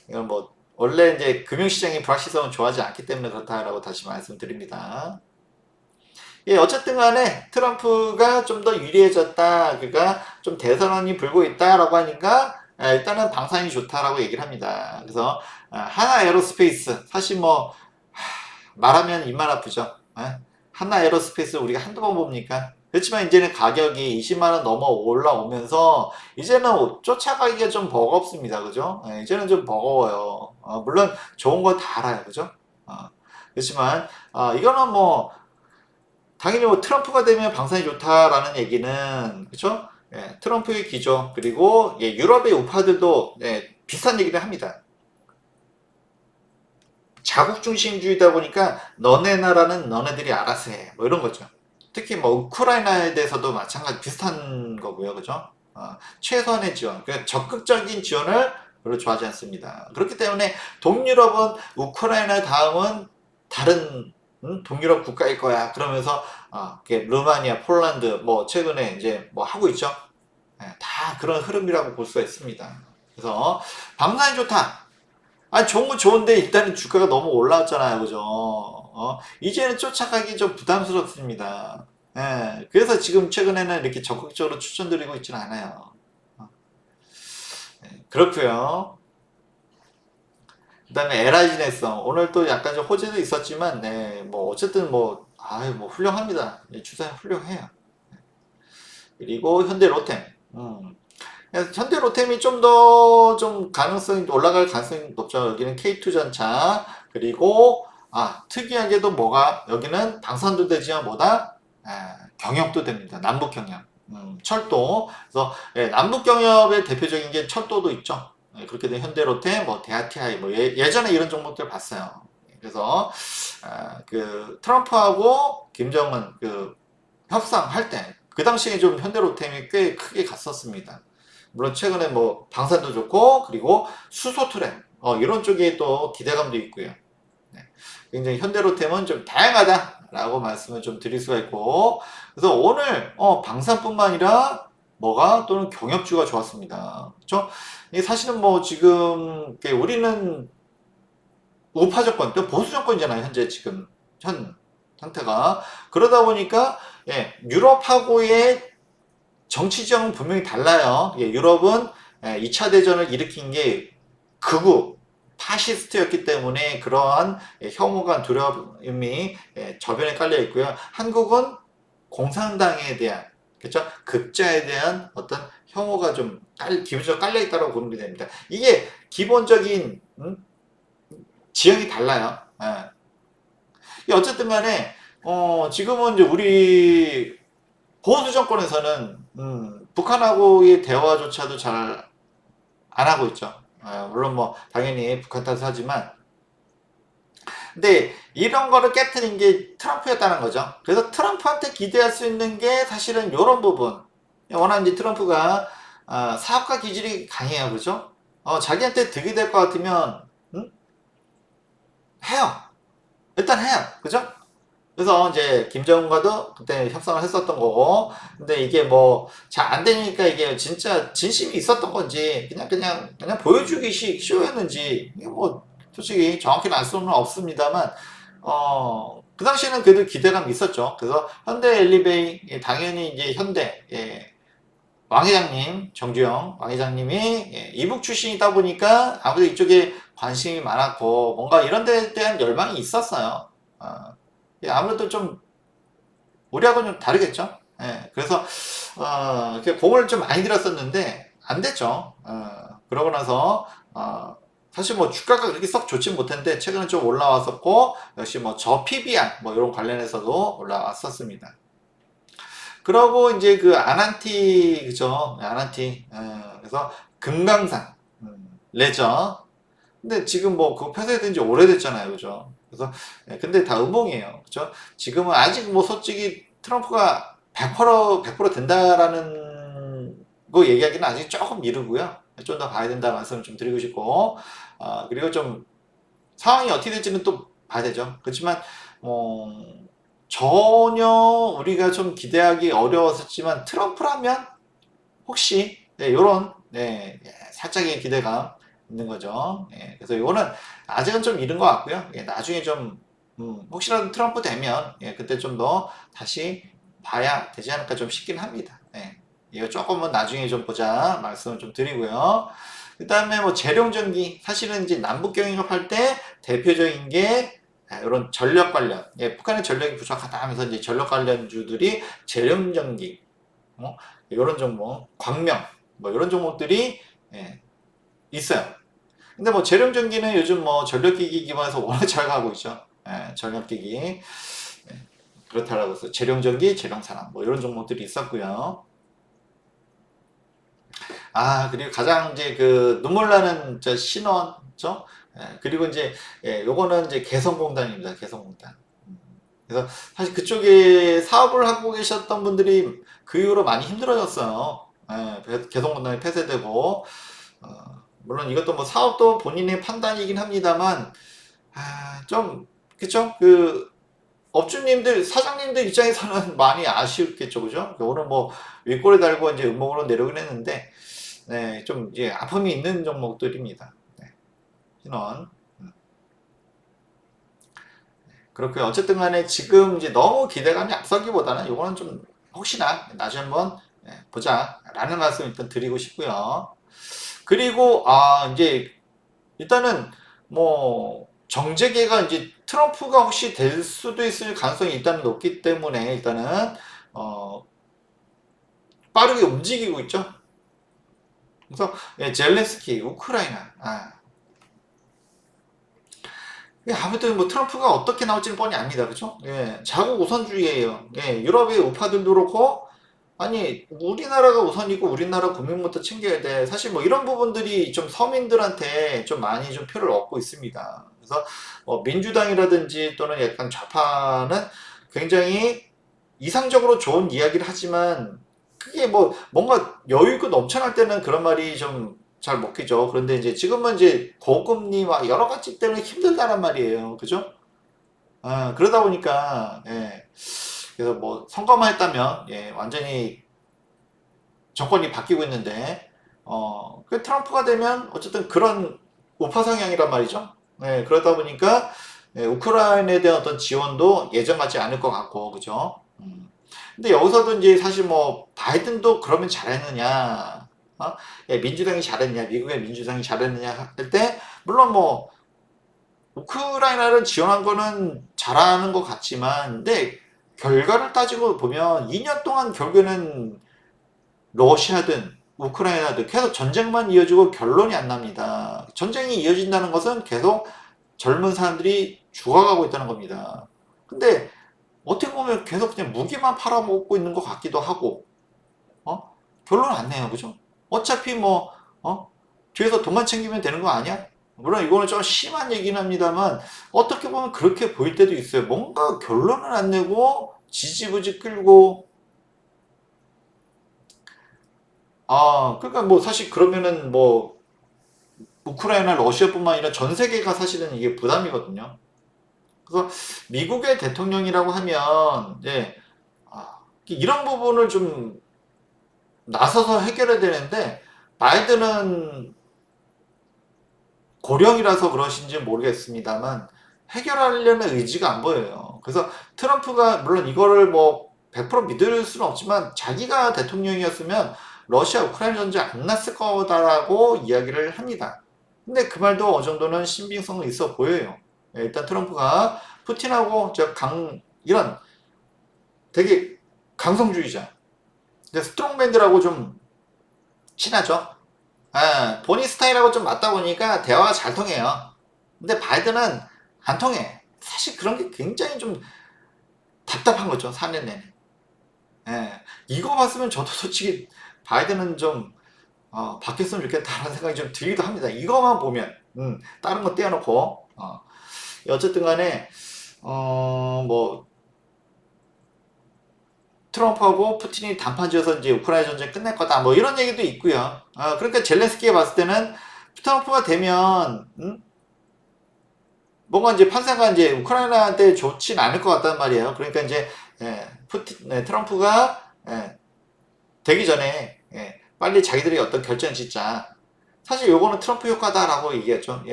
이건 뭐 원래 이제 금융시장의 불확실성은 좋아하지 않기 때문에 그렇다라고 다시 말씀드립니다. 예, 어쨌든 간에 트럼프가 좀 더 유리해졌다. 그러니까 좀 대선언이 불고 있다라고 하니까 일단은 방산이 좋다라고 얘기를 합니다. 그래서 하나 에어로스페이스 사실 뭐 말하면 입만 아프죠. 하나 에어로스페이스 우리가 한두 번 봅니까? 그렇지만 이제는 가격이 20만 원 넘어 올라오면서 이제는 쫓아가기가 좀 버겁습니다. 그죠? 이제는 좀 버거워요. 물론 좋은 건 다 알아요. 그죠? 그렇지만 이거는 뭐 당연히 뭐 트럼프가 되면 방산이 좋다라는 얘기는 그죠? 트럼프의 기조 그리고 유럽의 우파들도 비슷한 얘기를 합니다. 자국 중심주의다 보니까 너네 나라는 너네들이 알아서 해. 뭐 이런 거죠. 특히 뭐 우크라이나에 대해서도 마찬가지 비슷한 거고요. 그죠? 최선의 지원, 그러니까 적극적인 지원을 별로 좋아하지 않습니다. 그렇기 때문에 동유럽은 우크라이나 다음은 다른 동유럽 국가일 거야. 그러면서 루마니아, 폴란드 뭐 최근에 이제 뭐 하고 있죠. 다 그런 흐름이라고 볼 수가 있습니다. 그래서 방산이 좋다. 아니, 좋은 건 좋은데 일단은 주가가 너무 올라왔잖아요. 그죠? 이제는 쫓아가기 좀 부담스럽습니다. 그래서 지금 최근에는 이렇게 적극적으로 추천드리고 있지는 않아요. 그렇고요. 그 다음에 에라이즈네성 오늘 또 약간 좀 호재도 있었지만 뭐 어쨌든 뭐 아유 뭐 훌륭합니다. 주사위 훌륭해요. 그리고 현대 로템 그래서 현대 로템이 좀 더 좀 가능성이 올라갈 가능성이 높죠. 여기는 K2 전차 그리고 특이하게도 뭐가 여기는 방산도 되지만 뭐다 경협도 됩니다. 남북 경협 철도 그래서 남북 경협의 대표적인 게 철도도 있죠. 그렇게 된 현대 로템 뭐 대아티아이 뭐 예전에 이런 종목들 봤어요. 그래서 그 트럼프하고 김정은 그 협상할 때 그 당시에 좀 현대로템이 꽤 크게 갔었습니다. 물론 최근에 뭐 방산도 좋고 그리고 수소 트램 이런 쪽에 또 기대감도 있고요. 굉장히 현대로템은 좀 다양하다라고 말씀을 좀 드릴 수가 있고 그래서 오늘 방산뿐만 아니라 뭐가 또는 경협주가 좋았습니다. 그렇죠? 사실은 뭐 지금 우리는 우파 정권, 또 보수 정권이잖아요. 현재 지금 현 상태가 그러다 보니까 유럽하고의 정치 지형은 분명히 달라요. 유럽은 2차 대전을 일으킨 게 극우 파시스트였기 때문에 그러한 혐오감, 두려움이 저변에 깔려 있고요. 한국은 공산당에 대한 그렇죠? 극자에 대한 어떤 혐오가 좀 기본적으로 깔려 있다고 보면 됩니다. 이게 기본적인 지형이 달라요. 어쨌든 간에 지금은 이제 우리 보수 정권에서는 북한하고의 대화조차도 잘 안 하고 있죠. 물론 뭐 당연히 북한 탓을 하지만 근데 이런 거를 깨트린 게 트럼프였다는 거죠. 그래서 트럼프한테 기대할 수 있는 게 사실은 이런 부분. 워낙 이제 트럼프가 사업가 기질이 강해요. 그죠? 자기한테 득이 될 것 같으면 해요. 일단 해요. 그죠? 그래서 이제 김정은과도 그때 협상을 했었던 거고, 근데 이게 뭐 잘 안 되니까 이게 진짜 진심이 있었던 건지 그냥 보여주기 쇼였는지 이게 뭐 솔직히 정확히는 알 수는 없습니다만, 그 당시에는 그래도 기대감이 있었죠. 그래서 현대 엘리베이, 예, 당연히 이제 현대, 예, 왕 회장님, 정주영 왕 회장님이 예, 이북 출신이다 보니까 아무래도 이쪽에 관심이 많았고, 뭔가 이런 데에 대한 열망이 있었어요. 예, 아무래도 좀 우리하고는 좀 다르겠죠. 예, 그래서 이렇게 공을 좀 많이 들였었는데 안 됐죠. 그러고 나서 사실 뭐 주가가 그렇게 썩 좋진 못했는데 최근에 좀 올라왔었고, 역시 뭐 저 PBR 뭐 이런 관련해서도 올라왔었습니다. 그러고 이제 그 아난티, 그죠? 아난티. 그래서 금강산, 레저. 근데 지금 뭐 그거 폐쇄된 지 오래됐잖아요, 그죠? 그래서 근데 다 음봉이에요, 그죠? 지금은 아직 뭐 솔직히 트럼프가 100% 된다라는 거 얘기하기는 아직 조금 이르고요. 좀 더 봐야 된다 말씀을 좀 드리고 싶고, 그리고 좀 상황이 어떻게 될지는 또 봐야 되죠. 그렇지만 전혀 우리가 좀 기대하기 어려웠었지만 트럼프라면 혹시 이런 살짝의 기대감 있는 거죠. 예, 그래서 이거는 아직은 좀 이른 것 같고요. 예, 나중에 좀 혹시라도 트럼프 되면 그때 좀 더 다시 봐야 되지 않을까 좀 싶긴 합니다. 예, 이거 조금은 나중에 좀 보자 말씀을 좀 드리고요. 그 다음에 뭐 재룡전기, 사실은 이제 남북 경협할 때 대표적인 게 이런 전력 관련, 북한의 전력이 부족하다 하면서 이제 전력 관련주들이 재룡전기, 이런 종목, 광명, 뭐 이런 종목들이 예, 있어요. 근데 뭐 재룡전기는 요즘 뭐 전력기기 기반에서 워낙 잘 가고 있죠. 전력기기. 그렇다라고 해서 재룡전기, 재룡산업 뭐 이런 종목들이 있었고요. 그리고 가장 이제 그 눈물 나는 저 신원죠. 그리고 이제 요거는 이제 개성공단입니다. 개성공단. 그래서 사실 그쪽에 사업을 하고 계셨던 분들이 그 이후로 많이 힘들어졌어요. 개성공단이 폐쇄되고, 물론 이것도 뭐 사업도 본인의 판단이긴 합니다만, 좀, 그쵸? 그, 업주님들, 사장님들 입장에서는 많이 아쉬웠겠죠, 그죠? 오늘 뭐 윗골에 달고 이제 음봉으로 내려오긴 했는데, 네, 좀 이제 아픔이 있는 종목들입니다. 네, 신원. 그렇고요. 어쨌든 간에 지금 이제 너무 기대감이 앞서기보다는 이거는 좀 혹시나 나중에 한번 보자라는 말씀 일단 드리고 싶고요. 그리고 이제 일단은 뭐 정재계가 이제 트럼프가 혹시 될 수도 있을 가능성이 일단은 높기 때문에 일단은 어 빠르게 움직이고 있죠. 그래서 젤렌스키 우크라이나 아무튼 뭐 트럼프가 어떻게 나올지는 뻔히 압니다. 그죠? 자국 우선주의예요. 유럽의 우파들도 그렇고, 아니, 우리나라가 우선이고 우리나라 국민부터 챙겨야 돼. 사실 뭐 이런 부분들이 좀 서민들한테 좀 많이 좀 표를 얻고 있습니다. 그래서 뭐 민주당이라든지 또는 약간 좌파는 굉장히 이상적으로 좋은 이야기를 하지만 그게 뭐 뭔가 여유 있고 넘쳐날 때는 그런 말이 좀 잘 먹히죠. 그런데 이제 지금은 이제 고금리와 여러 가지 때문에 힘들다란 말이에요. 그죠? 그러다 보니까 그래서 뭐 선거만 했다면 완전히 정권이 바뀌고 있는데 그 트럼프가 되면 어쨌든 그런 우파 성향이란 말이죠. 그러다 보니까 우크라이나에 대한 어떤 지원도 예전 같지 않을 것 같고, 그죠? 근데 여기서도 이제 사실 뭐 바이든도 그러면 잘했느냐, 민주당이 잘했냐, 미국의 민주당이 잘했느냐 할 때 물론 뭐 우크라이나를 지원한 거는 잘하는 것 같지만, 근데 결과를 따지고 보면 2년 동안 결국에는 러시아든 우크라이나든 계속 전쟁만 이어지고 결론이 안 납니다. 전쟁이 이어진다는 것은 계속 젊은 사람들이 죽어가고 있다는 겁니다. 근데 어떻게 보면 계속 그냥 무기만 팔아먹고 있는 것 같기도 하고, 결론 안 내요, 그죠? 어차피 뭐, 뒤에서 돈만 챙기면 되는 거 아니야? 물론 이거는 좀 심한 얘기는 합니다만, 어떻게 보면 그렇게 보일 때도 있어요. 뭔가 결론을 안 내고, 지지부지 끌고, 그러니까 뭐 사실 그러면은 뭐, 우크라이나, 러시아뿐만 아니라 전 세계가 사실은 이게 부담이거든요. 그래서 미국의 대통령이라고 하면, 이런 부분을 좀 나서서 해결해야 되는데, 바이든은 고령이라서 그러신지 모르겠습니다만 해결하려는 의지가 안 보여요. 그래서 트럼프가 물론 이거를 뭐 100% 믿을 수는 없지만 자기가 대통령이었으면 러시아 우크라이나 전쟁 안 났을 거다라고 이야기를 합니다. 근데 그 말도 어느 정도는 신빙성은 있어 보여요. 일단 트럼프가 푸틴하고 이런 되게 강성주의자, 스트롱맨들하고 좀 친하죠. 본인 스타일하고 좀 맞다 보니까 대화가 잘 통해요. 근데 바이든은 안 통해. 사실 그런 게 굉장히 좀 답답한 거죠, 4년 내내. 이거 봤으면 저도 솔직히 바이든은 좀 바뀌었으면 좋겠다라는 생각이 좀 들기도 합니다. 이거만 보면, 다른 거 떼어놓고, 어쨌든 간에, 뭐, 트럼프하고 푸틴이 단판 지어서 이제 우크라이나 전쟁 끝낼 거다. 뭐 이런 얘기도 있고요. 그러니까 젤렌스키가 봤을 때는 트럼프가 되면, 뭔가 이제 판세가 이제 우크라이나한테 좋진 않을 것 같단 말이에요. 그러니까 이제, 트럼프가, 되기 전에, 빨리 자기들이 어떤 결정 짓자. 사실 요거는 트럼프 효과다라고 얘기했죠.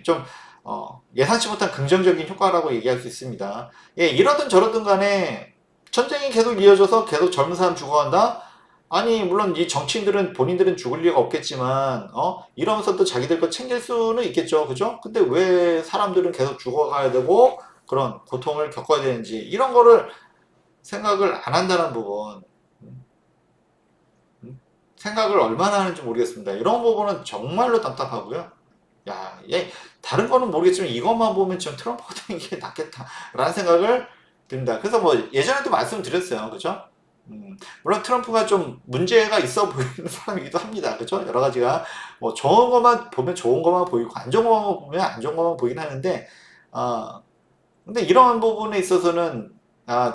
좀, 예상치 못한 긍정적인 효과라고 얘기할 수 있습니다. 이러든 저러든 간에 전쟁이 계속 이어져서 계속 젊은 사람 죽어간다? 아니, 물론 이 정치인들은 본인들은 죽을 리가 없겠지만, 이러면서 또 자기들 거 챙길 수는 있겠죠. 그죠? 근데 왜 사람들은 계속 죽어가야 되고 그런 고통을 겪어야 되는지, 이런 거를 생각을 안 한다는 부분. 생각을 얼마나 하는지 모르겠습니다. 이런 부분은 정말로 답답하고요. 야, 다른 거는 모르겠지만 이것만 보면 좀 트럼프가 되는 게 낫겠다라는 생각을 듭니다. 그래서 뭐 예전에도 말씀드렸어요. 그죠? 물론 트럼프가 좀 문제가 있어 보이는 사람이기도 합니다. 그죠? 여러 가지가 뭐 좋은 것만 보면 좋은 것만 보이고 안 좋은 것만 보면 안 좋은 것만 보이긴 하는데, 근데 이런 부분에 있어서는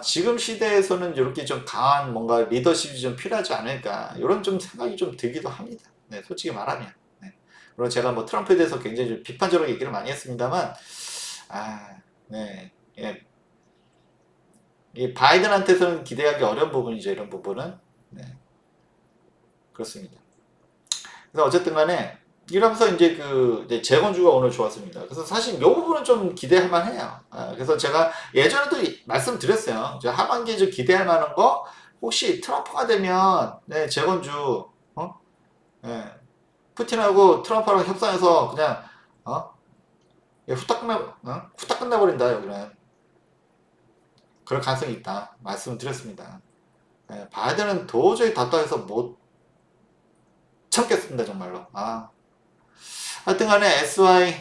지금 시대에서는 이렇게 좀 강한 뭔가 리더십이 좀 필요하지 않을까 이런 좀 생각이 좀 들기도 합니다. 네, 솔직히 말하면. 네. 물론 제가 뭐 트럼프에 대해서 굉장히 좀 비판적으로 얘기를 많이 했습니다만, 네, 예, 이 바이든한테서는 기대하기 어려운 부분이죠. 이런 부분은. 네, 그렇습니다. 그래서 어쨌든 간에 이러면서 이제 이제 재건주가 오늘 좋았습니다. 그래서 사실 이 부분은 좀 기대할 만해요. 그래서 제가 예전에도 말씀드렸어요. 이제 하반기에 좀 기대할 만한 거 혹시 트럼프가 되면 재건주 예, 푸틴하고 트럼프랑 협상해서 그냥 후딱 후딱 끝내버린다 여기는 그럴 가능성이 있다 말씀을 드렸습니다. 바이든은 도저히 답답해서 못 참겠습니다 정말로. 하여튼 간에 SY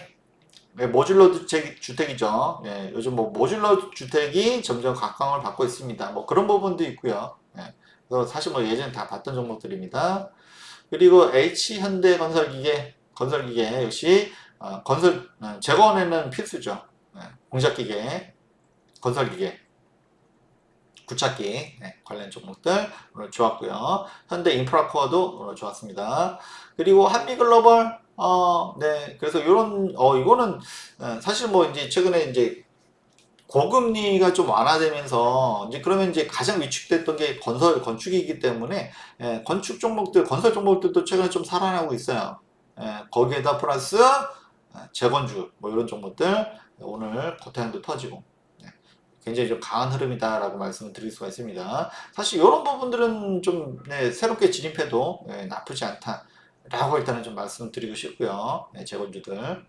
모듈러 주택이죠. 요즘 뭐 모듈러 주택이 점점 각광을 받고 있습니다. 뭐 그런 부분도 있고요. 그래서 사실 뭐 예전에 다 봤던 종목들입니다. 그리고 건설기계 역시 재건에는 필수죠. 공작기계, 건설기계, 구착기 관련 종목들 오늘 좋았고요. 현대 인프라코어도 오늘 좋았습니다. 그리고 한미글로벌 네 그래서 이런 이거는 사실 뭐 이제 최근에 이제 고금리가 좀 완화되면서 이제 그러면 이제 가장 위축됐던 게 건축이기 때문에 건설 종목들도 최근에 좀 살아나고 있어요. 거기에다 플러스 재건주 뭐 이런 종목들 오늘 거래량도 터지고 굉장히 좀 강한 흐름이다라고 말씀을 드릴 수가 있습니다. 사실 이런 부분들은 좀 새롭게 진입해도 나쁘지 않다라고 일단은 좀 말씀드리고 싶고요. 재건주들.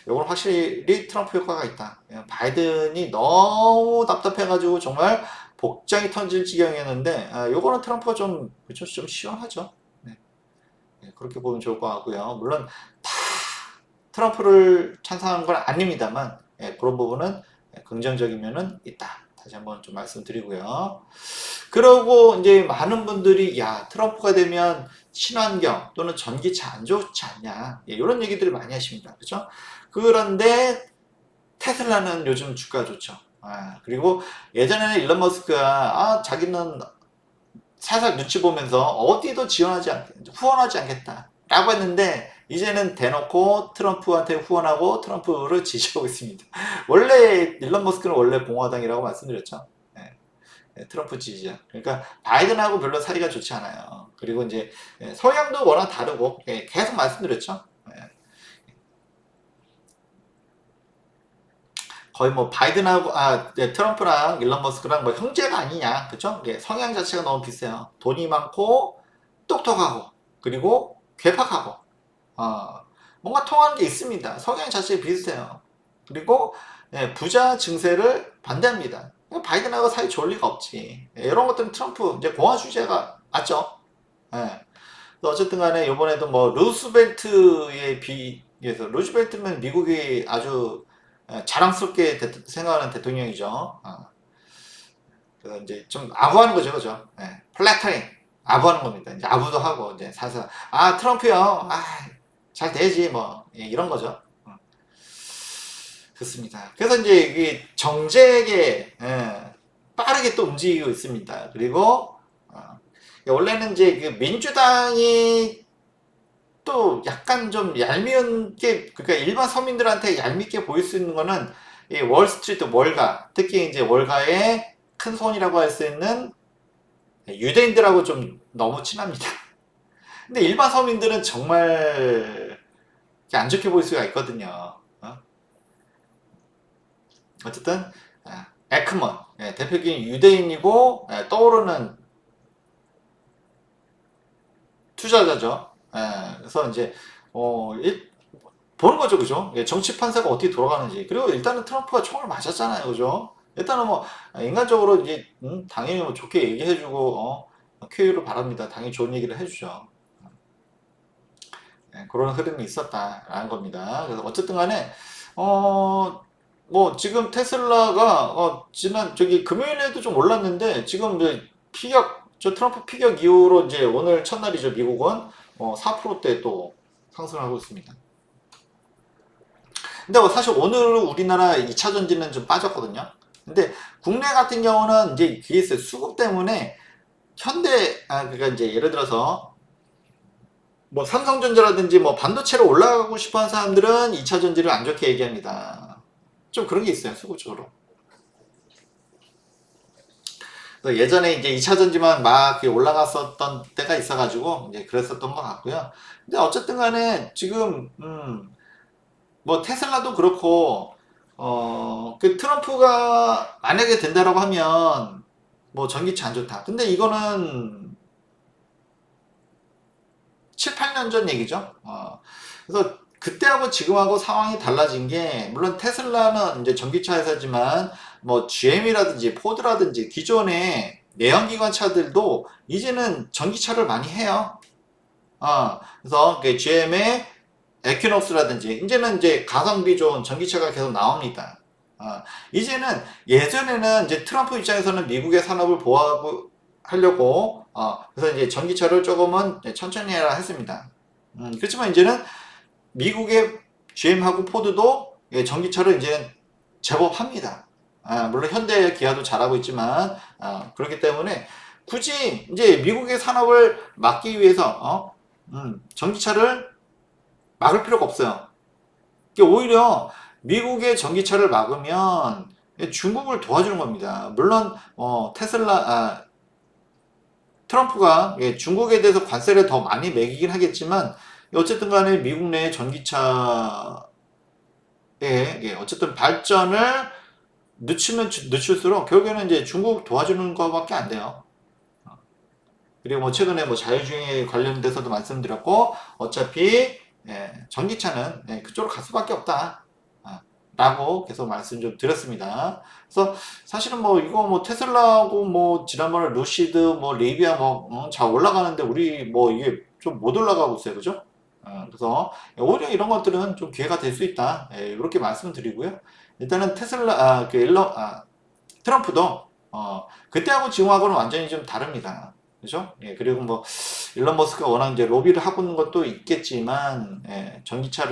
이건 확실히 트럼프 효과가 있다. 바이든이 너무 답답해가지고 정말 복장이 터질 지경이었는데, 요거는 트럼프가 좀 시원하죠. 그렇게 보면 좋을 것 같고요. 물론 다 트럼프를 찬성하는 건 아닙니다만, 그런 부분은 긍정적인 면은 있다. 다시 한번 좀 말씀드리고요. 그러고 이제 많은 분들이 트럼프가 되면 친환경 또는 전기차 안 좋지 않냐 이런 얘기들을 많이 하십니다. 그죠? 그런데 테슬라는 요즘 주가 좋죠. 그리고 예전에는 일론 머스크가 자기는 살살 눈치 보면서 어디도 후원하지 않겠다 라고 했는데 이제는 대놓고 트럼프한테 후원하고 트럼프를 지지하고 있습니다. 원래 일론 머스크는 원래 공화당이라고 말씀드렸죠. 트럼프 지지자. 그러니까 바이든하고 별로 사이가 좋지 않아요. 그리고 이제 성향도 워낙 다르고 계속 말씀드렸죠. 거의 뭐 바이든하고 네, 트럼프랑 일론 머스크랑 뭐 형제가 아니냐, 그쵸? 예, 성향 자체가 너무 비슷해요. 돈이 많고 똑똑하고 그리고 괴팍하고 뭔가 통하는 게 있습니다. 성향 자체가 비슷해요. 그리고 예, 부자 증세를 반대합니다. 바이든하고 사이 좋을 리가 없지. 예, 이런 것들은 트럼프 이제 공화 주제가 맞죠. 예. 어쨌든 간에 이번에도 뭐 루스벨트에 비해서 루즈벨트면 미국이 아주 자랑스럽게 생각하는 대통령이죠. 그래서 이제 좀 아부하는 거죠, 그죠? 예. 플래터링 아부하는 겁니다. 이제 아부도 하고 이제 사실 트럼프요, 잘 되지 뭐 예, 이런 거죠. 그렇습니다. 그래서 이제 이게 정책에 빠르게 또 움직이고 있습니다. 그리고 원래는 이제 그 민주당이 또 약간 좀 얄미운 게, 그러니까 일반 서민들한테 얄밉게 보일 수 있는 거는 이 월스트리트 월가, 특히 이제 월가의 큰 손이라고 할 수 있는 유대인들하고 좀 너무 친합니다. 근데 일반 서민들은 정말 안 좋게 보일 수가 있거든요. 어쨌든 에크먼 대표적인 유대인이고 떠오르는 투자자죠. 그래서 이제 보는 거죠, 그죠? 정치 판세가 어떻게 돌아가는지. 그리고 일단은 트럼프가 총을 맞았잖아요, 그죠? 일단은 뭐 인간적으로 이제 당연히 뭐 좋게 얘기해주고 쾌유를 바랍니다. 당연히 좋은 얘기를 해주죠. 그런 흐름이 있었다라는 겁니다. 그래서 어쨌든간에 뭐 지금 테슬라가 지난 저기 금요일에도 좀 올랐는데 지금 이제 트럼프 피격 이후로 이제 오늘 첫날이죠, 미국은 4%대 또 상승하고 있습니다. 근데 사실 오늘 우리나라 2차 전지는 좀 빠졌거든요. 근데 국내 같은 경우는 이제 그게 있어요. 수급 때문에 그러니까 이제 예를 들어서 뭐 삼성전자라든지 뭐 반도체로 올라가고 싶어 하는 사람들은 2차 전지를 안 좋게 얘기합니다. 좀 그런 게 있어요, 수급적으로. 예전에 이제 2차 전지만 막 올라갔었던 때가 있어가지고 이제 그랬었던 것 같고요. 근데 어쨌든 간에 지금 뭐 테슬라도 그렇고 그 트럼프가 만약에 된다라고 하면 뭐 전기차 안 좋다. 근데 이거는 7, 8년 전 얘기죠. 그래서 그때하고 지금하고 상황이 달라진 게 물론 테슬라는 이제 전기차 회사지만 뭐 GM이라든지 포드라든지 기존의 내연기관 차들도 이제는 전기차를 많이 해요. 그래서 GM의 에퀴녹스라든지 이제는 이제 가성비 좋은 전기차가 계속 나옵니다. 이제는 예전에는 이제 트럼프 입장에서는 미국의 산업을 보호하고 하려고 그래서 이제 전기차를 조금은 천천히 해라 했습니다. 그렇지만 이제는 미국의 GM하고 포드도 전기차를 이제 제법 합니다. 물론 현대 기아도 잘하고 있지만 그렇기 때문에 굳이 이제 미국의 산업을 막기 위해서 전기차를 막을 필요가 없어요. 오히려 미국의 전기차를 막으면 중국을 도와주는 겁니다. 물론 트럼프가 중국에 대해서 관세를 더 많이 매기긴 하겠지만 어쨌든 간에 미국 내 전기차의 어쨌든 발전을 늦추면 늦출수록 결국에는 이제 중국 도와주는 것밖에 안 돼요. 그리고 뭐 최근에 뭐 자율주행 관련돼서도 말씀드렸고 어차피 전기차는 그쪽으로 갈 수밖에 없다. 라고 계속 말씀 좀 드렸습니다. 그래서 사실은 뭐 이거 뭐 테슬라하고 뭐 지난번에 루시드 뭐 리비아 뭐 잘 올라가는데 우리 뭐 이게 좀 못 올라가고 있어요, 그죠? 그래서 오히려 이런 것들은 좀 기회가 될 수 있다. 이렇게 말씀드리고요. 일단은 트럼프도 그때하고 지금하고는 완전히 좀 다릅니다. 그죠? 그리고 뭐 일론 머스크가 워낙 이제 로비를 하고 있는 것도 있겠지만 전기차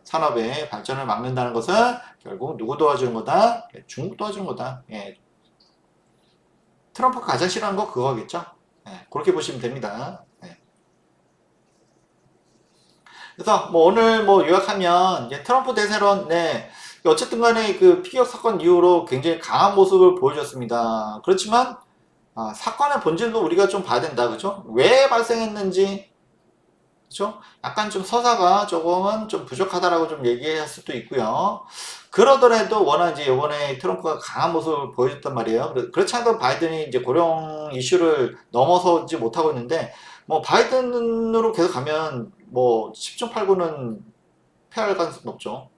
산업의 발전을 막는다는 것은 결국 누구 도와주는 거다? 중국 도와주는 거다. 트럼프가 가장 싫어하는 거 그거겠죠? 그렇게 보시면 됩니다. 그래서 뭐 오늘 뭐 요약하면 트럼프 대세론 어쨌든 간에 그 피격 사건 이후로 굉장히 강한 모습을 보여줬습니다. 그렇지만 사건의 본질도 우리가 좀 봐야 된다, 그죠? 왜 발생했는지 그렇죠? 약간 좀 서사가 조금은 좀 부족하다라고 좀 얘기할 수도 있고요. 그러더라도 워낙 이제 이번에 트럼프가 강한 모습을 보여줬단 말이에요. 그렇지 않아도 바이든이 이제 고령 이슈를 넘어서지 못하고 있는데, 뭐 바이든으로 계속 가면 뭐 10중 8구는 패할 가능성이 높죠.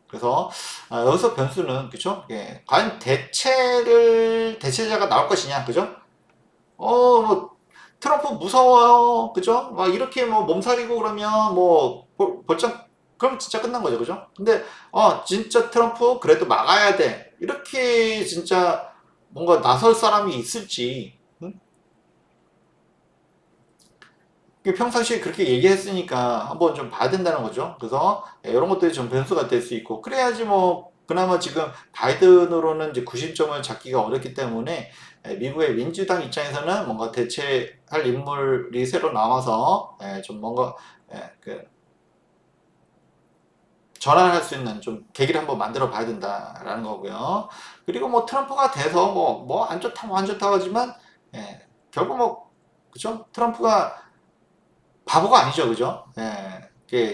그래서 여기서 변수는 그죠? 예, 과연 대체자가 나올 것이냐, 그죠? 뭐 트럼프 무서워요, 그죠? 막 이렇게 뭐 몸살이고 그러면 뭐 벌쩍 그럼 진짜 끝난 거죠, 그죠? 근데 진짜 트럼프 그래도 막아야 돼, 이렇게 진짜 뭔가 나설 사람이 있을지, 응? 평상시에 그렇게 얘기했으니까 한번 좀 봐야 된다는 거죠. 그래서 이런 것들이 좀 변수가 될 수 있고, 그래야지 뭐 그나마 지금 바이든으로는 이제 구심점을 잡기가 어렵기 때문에 미국의 민주당 입장에서는 뭔가 대체할 인물이 새로 나와서 좀 뭔가 그 전환할 수 있는 좀 계기를 한번 만들어 봐야 된다라는 거고요. 그리고 뭐 트럼프가 돼서 뭐 안 좋다 뭐 안 좋다고 하지만 결국 뭐 그죠? 트럼프가 바보가 아니죠, 그죠?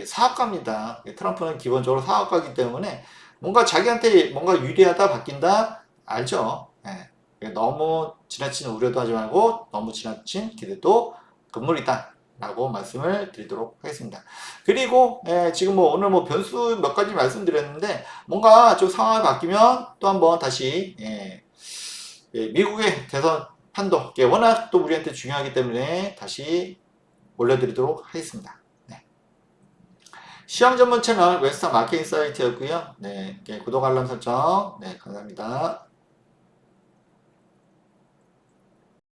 사업가입니다. 트럼프는 기본적으로 사업가이기 때문에 뭔가 자기한테 뭔가 유리하다, 바뀐다, 알죠? 너무 지나친 우려도 하지 말고 너무 지나친 기대도 금물이다, 라고 말씀을 드리도록 하겠습니다. 그리고 지금 뭐 오늘 뭐 변수 몇 가지 말씀드렸는데, 뭔가 좀 상황이 바뀌면 또 한번 다시 미국의 대선 판도 워낙 또 우리한테 중요하기 때문에 다시 올려드리도록 하겠습니다. 네. 시황 전문 채널 웨스턴 마케팅 사이트였고요. 네, 구독 알람 설정. 네, 감사합니다.